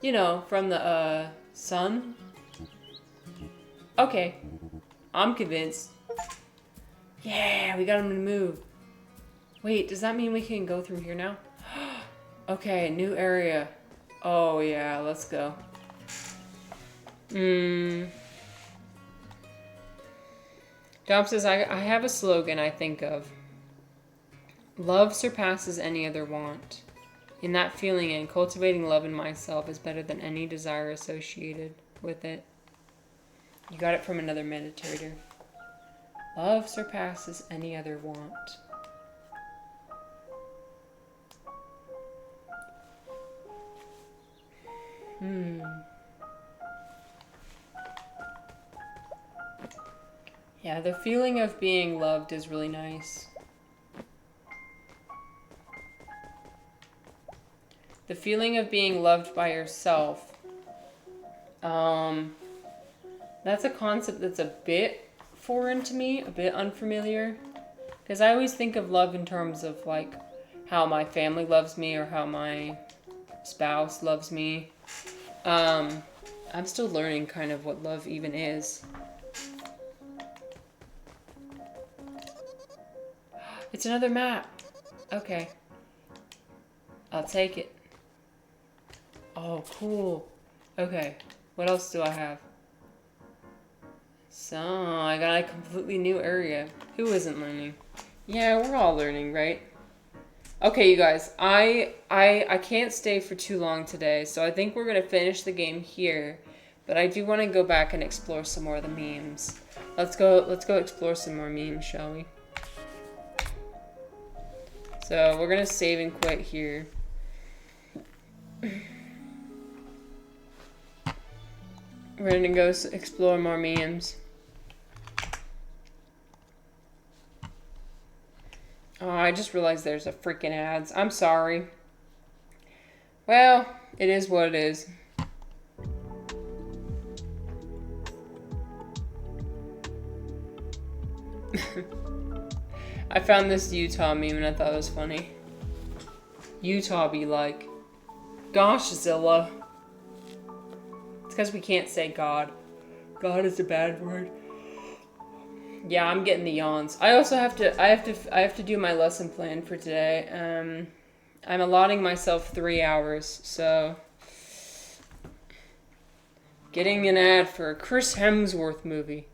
You know, from the, sun. Okay. I'm convinced. Yeah, we got him to move. Wait, does that mean we can go through here now? Okay, new area. Oh, yeah, let's go. Dom says, I have a slogan I think of. Love surpasses any other want. In that feeling and cultivating love in myself is better than any desire associated with it. You got it from another meditator. Love surpasses any other want. Yeah, the feeling of being loved is really nice. The feeling of being loved by yourself. That's a concept that's a bit foreign to me, a bit unfamiliar. Because I always think of love in terms of like how my family loves me or how my spouse loves me. I'm still learning kind of what love even is. It's another map. Okay. I'll take it. Oh, cool. Okay. What else do I have? So, I got a completely new area. Who isn't learning? Yeah, we're all learning, right? Okay, you guys. I can't stay for too long today, so I think we're going to finish the game here. But I do want to go back and explore some more of the memes. Let's go explore some more memes, shall we? So, we're going to save and quit here. We're going to go explore more memes. Oh, I just realized there's a freaking ads. I'm sorry. Well, it is what it is. I found this Utah meme and I thought it was funny. Utah be like, gosh, Zilla. It's because we can't say God. God is a bad word. Yeah, I'm getting the yawns. I also have to do my lesson plan for today. I'm allotting myself 3 hours, so getting an ad for a Chris Hemsworth movie.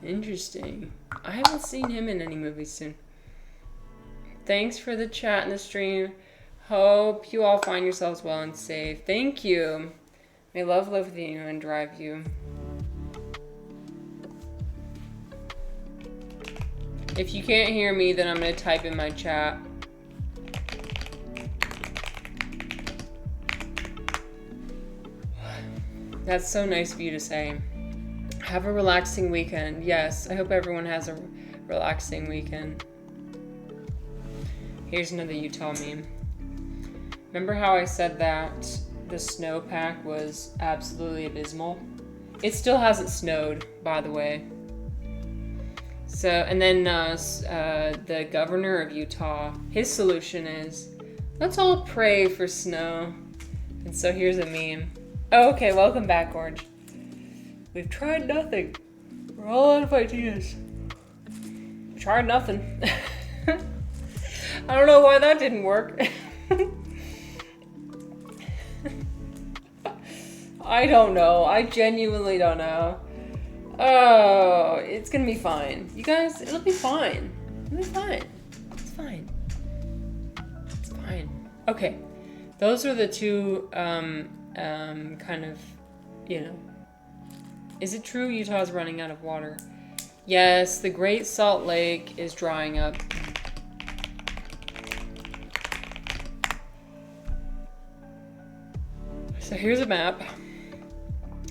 Interesting. I haven't seen him in any movies soon. Thanks for the chat and the stream. Hope you all find yourselves well and safe. Thank you. May love live with you and drive you. If you can't hear me, then I'm going to type in my chat. That's so nice of you to say. Have a relaxing weekend. Yes, I hope everyone has a relaxing weekend. Here's another Utah meme. Remember how I said that the snowpack was absolutely abysmal? It still hasn't snowed, by the way. So, and then the governor of Utah, his solution is, let's all pray for snow. And so here's a meme. Oh, okay, welcome back, Orange. We've tried nothing. We're all out of ideas. We tried nothing. I don't know why that didn't work. I don't know. I genuinely don't know. Oh, it's gonna be fine. You guys, it'll be fine. It'll be fine. It's fine. It's fine. Okay. Those are the two, kind of, you know. Is it true Utah's running out of water? Yes, the Great Salt Lake is drying up. So here's a map.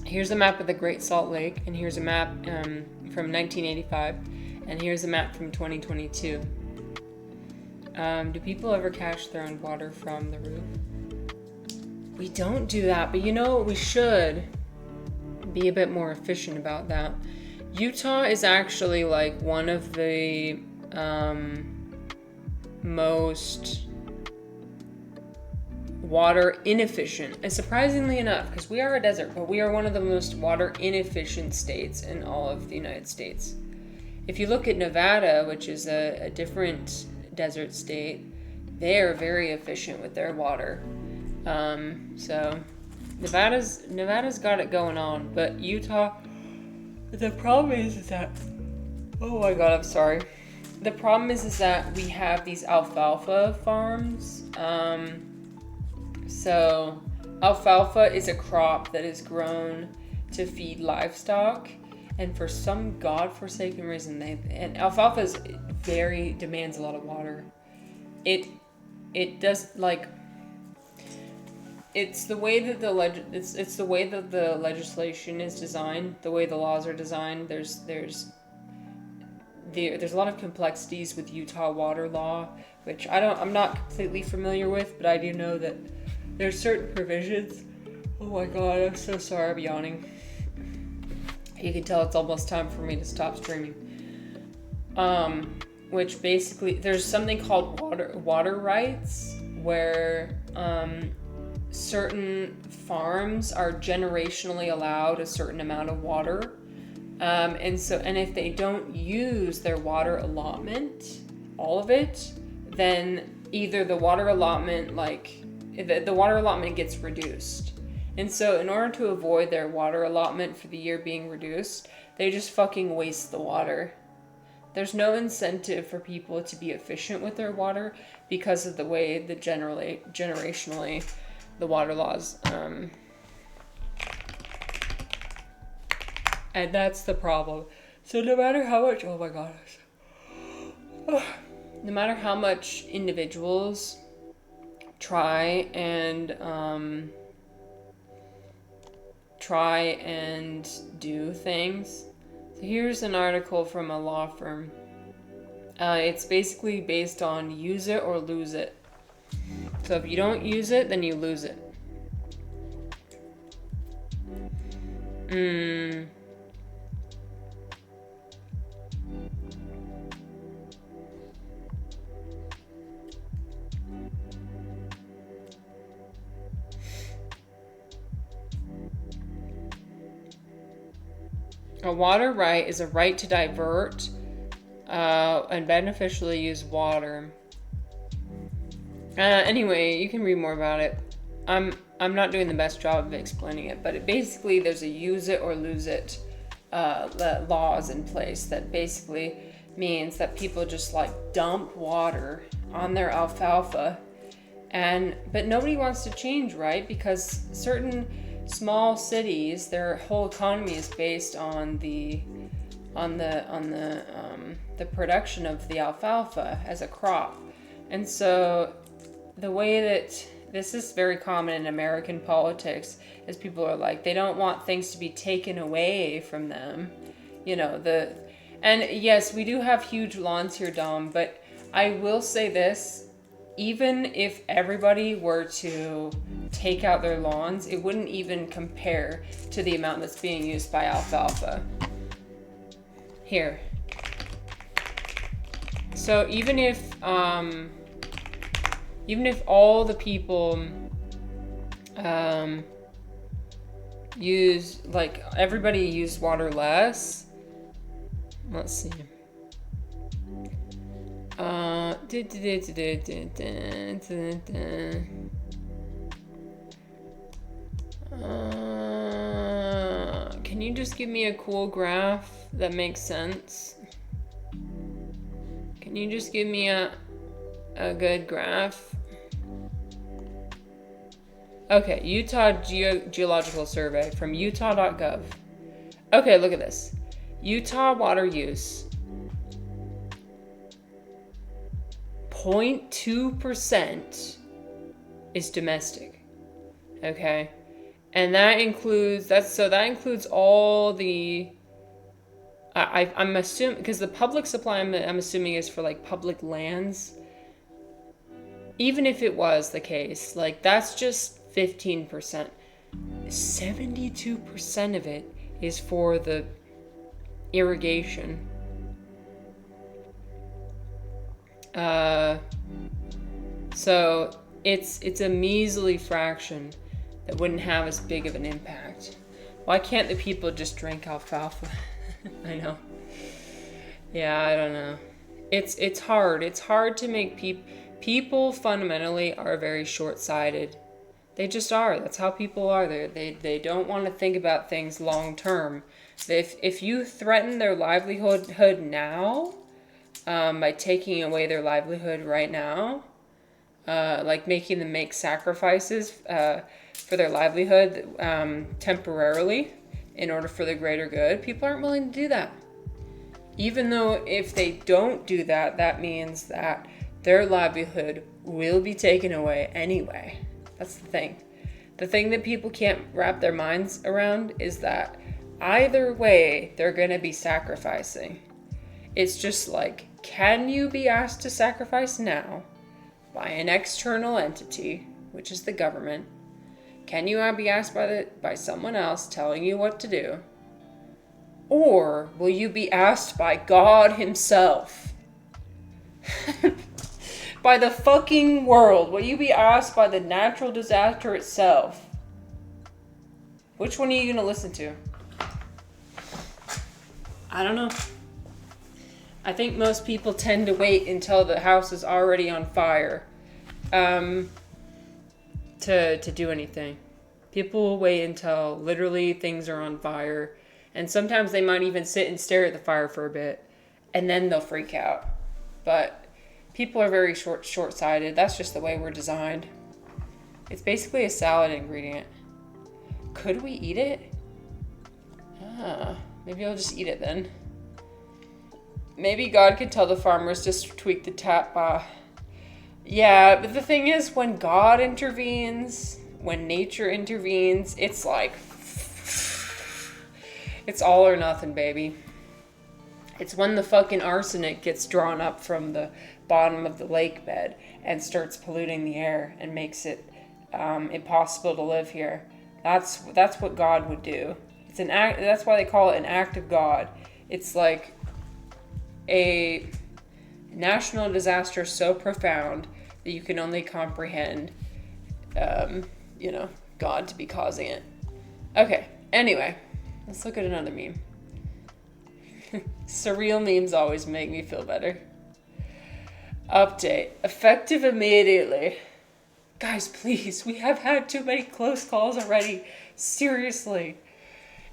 Here's a map of the Great Salt Lake, and here's a map from 1985, and here's a map from 2022. Do people ever catch their own water from the roof? We don't do that, but you know what we should? Be a bit more efficient about that. Utah is actually like one of the most water inefficient, and surprisingly enough, because we are a desert, but we are one of the most water inefficient states in all of the United States. If you look at Nevada, which is a different desert state, they are very efficient with their water. So Nevada's got it going on, but Utah, The problem is that, oh my god, I'm sorry. The problem is that we have these alfalfa farms. So alfalfa is a crop that is grown to feed livestock, and for some godforsaken reason, and alfalfa is demands a lot of water. It does, like, it's the way that it's the way that the legislation is designed, the way the laws are designed. There's a lot of complexities with Utah water law, which I'm not completely familiar with, but I do know that there's certain provisions. Oh my god, I'm so sorry, I'm yawning. You can tell it's almost time for me to stop streaming. Which basically, there's something called water rights, where certain farms are generationally allowed a certain amount of water. And if they don't use their water allotment, all of it, then either the water allotment, the water allotment gets reduced. And so in order to avoid their water allotment for the year being reduced, they just fucking waste the water. There's no incentive for people to be efficient with their water because of the way that generationally the water laws, and that's the problem. So no matter how much, oh my god, no matter how much individuals try and do things. So here's an article from a law firm. It's basically based on use it or lose it. So if you don't use it, then you lose it. A water right is a right to divert and beneficially use water. Anyway, you can read more about it. I'm not doing the best job of explaining it, but basically there's a use it or lose it laws in place that basically means that people just like dump water on their alfalfa, but nobody wants to change, right? Because certain small cities, their whole economy is based on the production of the alfalfa as a crop. And so the way that this is very common in American politics is people are like, they don't want things to be taken away from them. And yes, we do have huge lawns here, Dom, but I will say this, even if everybody were to take out their lawns, it wouldn't even compare to the amount that's being used by alfalfa. Here. So even if all the people everybody used water less. Let's see. Can you just give me a cool graph that makes sense? Can you just give me a good graph? Okay, Utah Geological Survey from utah.gov. Okay, look at this. Utah water use. 0.2% is domestic. Okay? And that includes all the I'm assuming, because the public supply I'm assuming is for like public lands. Even if it was the case, like that's just 15%. 72% of it is for the irrigation. So it's a measly fraction that wouldn't have as big of an impact. Why can't the people just drink alfalfa? I know. Yeah, I don't know. It's hard. It's hard to make people fundamentally are very short-sighted. They just are. That's how people are. They don't want to think about things long term. If you threaten their livelihood now, by taking away their livelihood right now, like making them make sacrifices for their livelihood temporarily in order for the greater good, people aren't willing to do that. Even though if they don't do that, that means that their livelihood will be taken away anyway. That's the thing. The thing that people can't wrap their minds around is that either way, they're going to be sacrificing. It's just like, can you be asked to sacrifice now by an external entity, which is the government? Can you be asked by someone else telling you what to do? Or will you be asked by God himself? By the fucking world? Will you be asked by the natural disaster itself? Which one are you going to listen to? I don't know. I think most people tend to wait until the house is already on fire to do anything. People will wait until literally things are on fire. And sometimes they might even sit and stare at the fire for a bit. And then they'll freak out. But people are very short-sighted. That's just the way we're designed. It's basically a salad ingredient. Could we eat it? Maybe I'll just eat it then. Maybe God could tell the farmers just to tweak the tap. Yeah, but the thing is, when God intervenes, when nature intervenes, it's like, it's all or nothing, baby. It's when the fucking arsenic gets drawn up from the bottom of the lake bed and starts polluting the air and makes it impossible to live here. That's what God would do. It's an act. That's why they call it an act of God. It's like a national disaster so profound that you can only comprehend, God to be causing it. Okay. Anyway, let's look at another meme. Surreal memes always make me feel better. Update. Effective immediately. Guys, please. We have had too many close calls already. Seriously.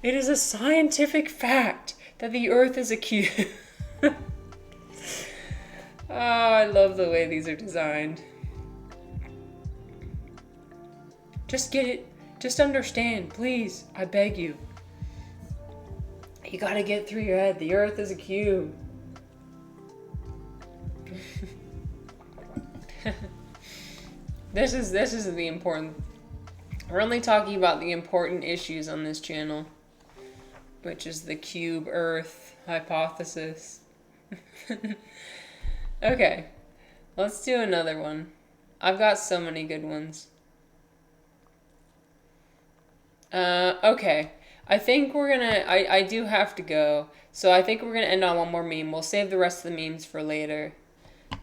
It is a scientific fact that the Earth is a cube. Oh, I love the way these are designed. Just get it. Just understand, please. I beg you. You gotta get through your head. The Earth is a cube. This is the important. We're only talking about the important issues on this channel, which is the cube Earth hypothesis. Okay, let's do another one. I've got so many good ones. Okay. I think we're gonna, I do have to go. So I think we're gonna end on one more meme. We'll save the rest of the memes for later.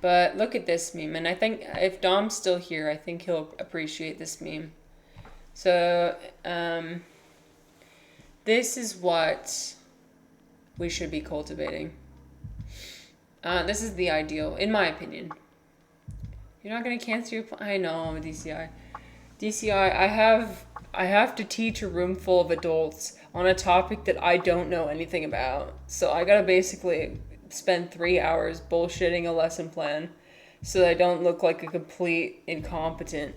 But look at this meme. And I think if Dom's still here, I think he'll appreciate this meme. So, this is what we should be cultivating. This is the ideal, in my opinion. You're not gonna cancel your I know, I'm a DCI. DCI, I have to teach a room full of adults on a topic that I don't know anything about. So I gotta basically spend 3 hours bullshitting a lesson plan so that I don't look like a complete incompetent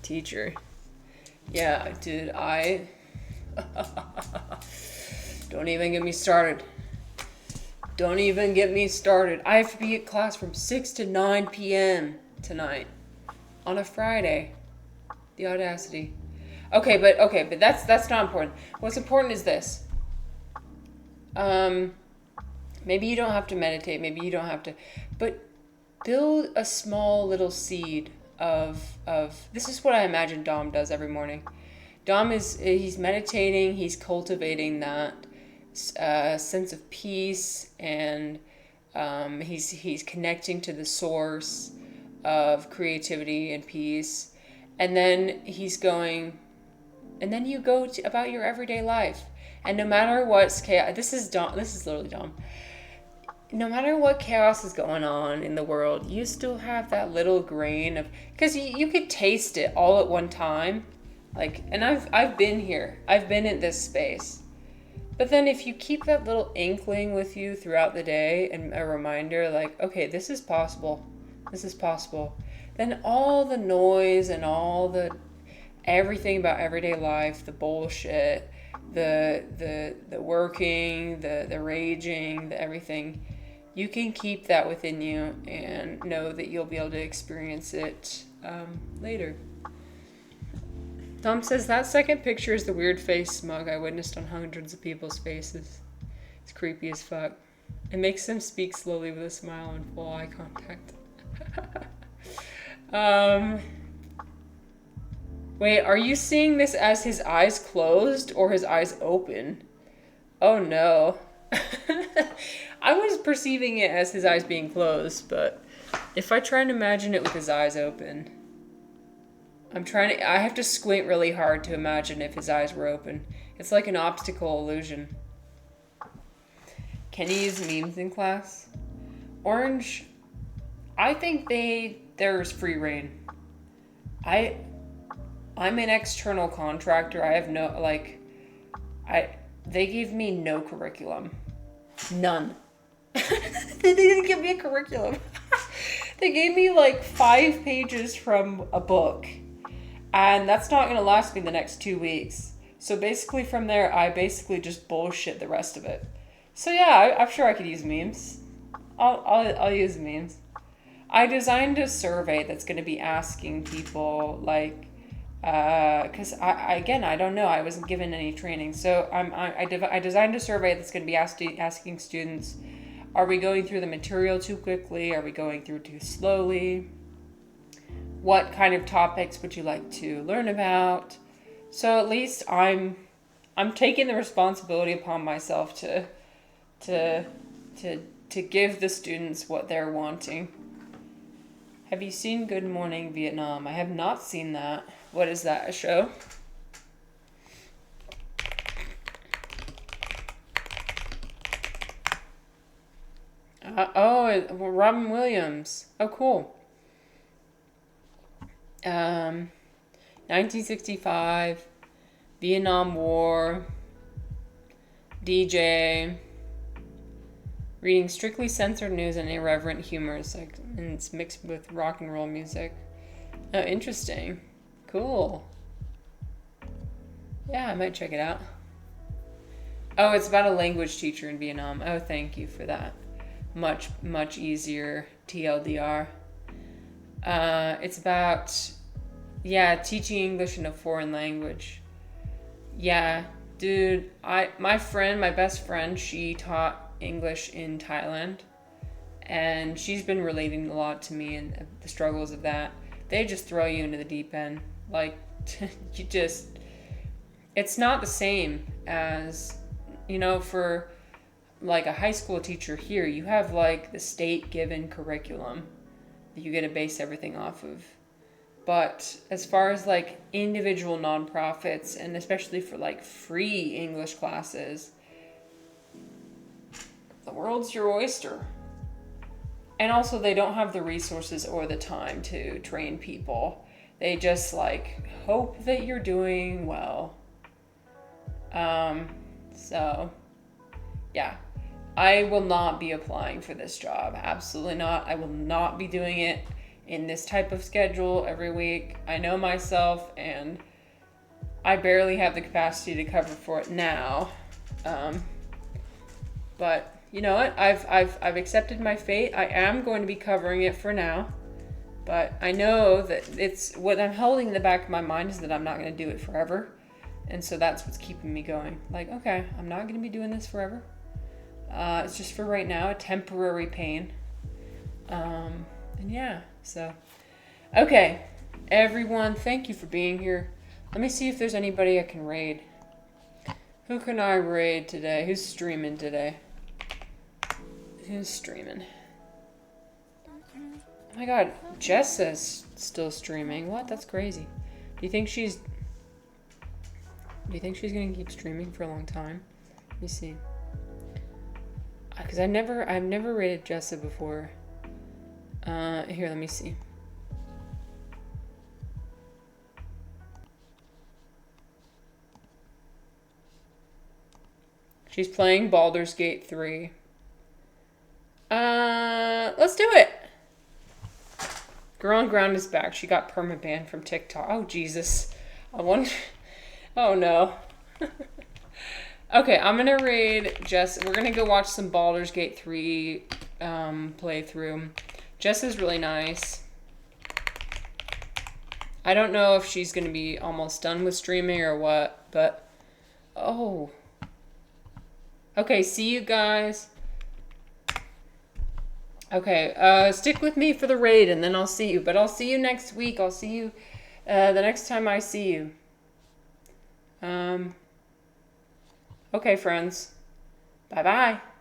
teacher. Yeah, dude, don't even get me started. Don't even get me started. I have to be at class from 6 to 9 p.m. tonight on a Friday. The audacity. Okay, but that's not important. What's important is this. Maybe you don't have to meditate. Maybe you don't have to, but build a small little seed of this is what I imagine Dom does every morning. He's meditating. He's cultivating that sense of peace, and he's connecting to the source of creativity and peace. And then you go about your everyday life. And no matter what's chaos, this is literally Dom. no matter what chaos is going on in the world, you still have that little grain of, because you could taste it all at one time. Like, and I've been here. I've been in this space. But then if you keep that little inkling with you throughout the day and a reminder like, okay, this is possible. This is possible. Then all the noise and all the everything about everyday life, the bullshit, the working, the raging, the everything, you can keep that within you and know that you'll be able to experience it later. Tom says, that second picture is the weird face smug I witnessed on hundreds of people's faces. It's creepy as fuck. It makes them speak slowly with a smile and full eye contact. Wait, are you seeing this as his eyes closed or his eyes open? Oh no. I was perceiving it as his eyes being closed, but if I try and imagine it with his eyes open, I have to squint really hard to imagine if his eyes were open. It's like an optical illusion. Can you use memes in class? Orange, I think there's free reign. I'm an external contractor. I have they gave me no curriculum. None. They didn't give me a curriculum. They gave me like 5 pages from a book. And that's not going to last me the next 2 weeks. So basically from there, I basically just bullshit the rest of it. So yeah, I'm sure I could use memes. I'll use memes. I designed a survey that's going to be asking people like, because I don't know. I wasn't given any training. So I designed a survey that's going to be asking students, are we going through the material too quickly? Are we going through too slowly? What kind of topics would you like to learn about? So at least I'm taking the responsibility upon myself to give the students what they're wanting. Have you seen Good Morning Vietnam? I have not seen that. What is that, a show? Robin Williams. Oh, cool. 1965, Vietnam War, DJ, reading strictly censored news and irreverent humor, and it's mixed with rock and roll music. Oh, interesting. Cool. Yeah, I might check it out. Oh, it's about a language teacher in Vietnam. Oh, thank you for that. Much, much easier TLDR. It's about, teaching English in a foreign language. Yeah, dude, my best friend, she taught English in Thailand, and she's been relating a lot to me and the struggles of that. They just throw you into the deep end. Like, it's not the same as, for like a high school teacher here, you have like the state given curriculum that you get to base everything off of. But as far as like individual nonprofits, and especially for like free English classes, the world's your oyster. And also they don't have the resources or the time to train people. They just like hope that you're doing well. So yeah, I will not be applying for this job. Absolutely not. I will not be doing it in this type of schedule every week. I know myself, and I barely have the capacity to cover for it now. But you know what? I've accepted my fate. I am going to be covering it for now. But I know that it's what I'm holding in the back of my mind is that I'm not going to do it forever. And so that's what's keeping me going. Like, okay, I'm not going to be doing this forever. It's just for right now, a temporary pain. And yeah, so. Okay, everyone, thank you for being here. Let me see if there's anybody I can raid. Who can I raid today? Who's streaming today? Who's streaming? Oh my god, Jessa's still streaming. What? That's crazy. Do you think she's gonna keep streaming for a long time? Let me see. Because I've never rated Jessa before. Here, let me see. She's playing Baldur's Gate 3. Let's do it. Girl on Ground is back. She got permabanned from TikTok. Oh, Jesus. I wonder. Oh, no. Okay, I'm going to raid Jess. We're going to go watch some Baldur's Gate 3 playthrough. Jess is really nice. I don't know if she's going to be almost done with streaming or what, but... Oh. Okay, see you guys. Okay, stick with me for the raid, and then I'll see you. But I'll see you next week. I'll see you the next time I see you. Okay, friends. Bye-bye.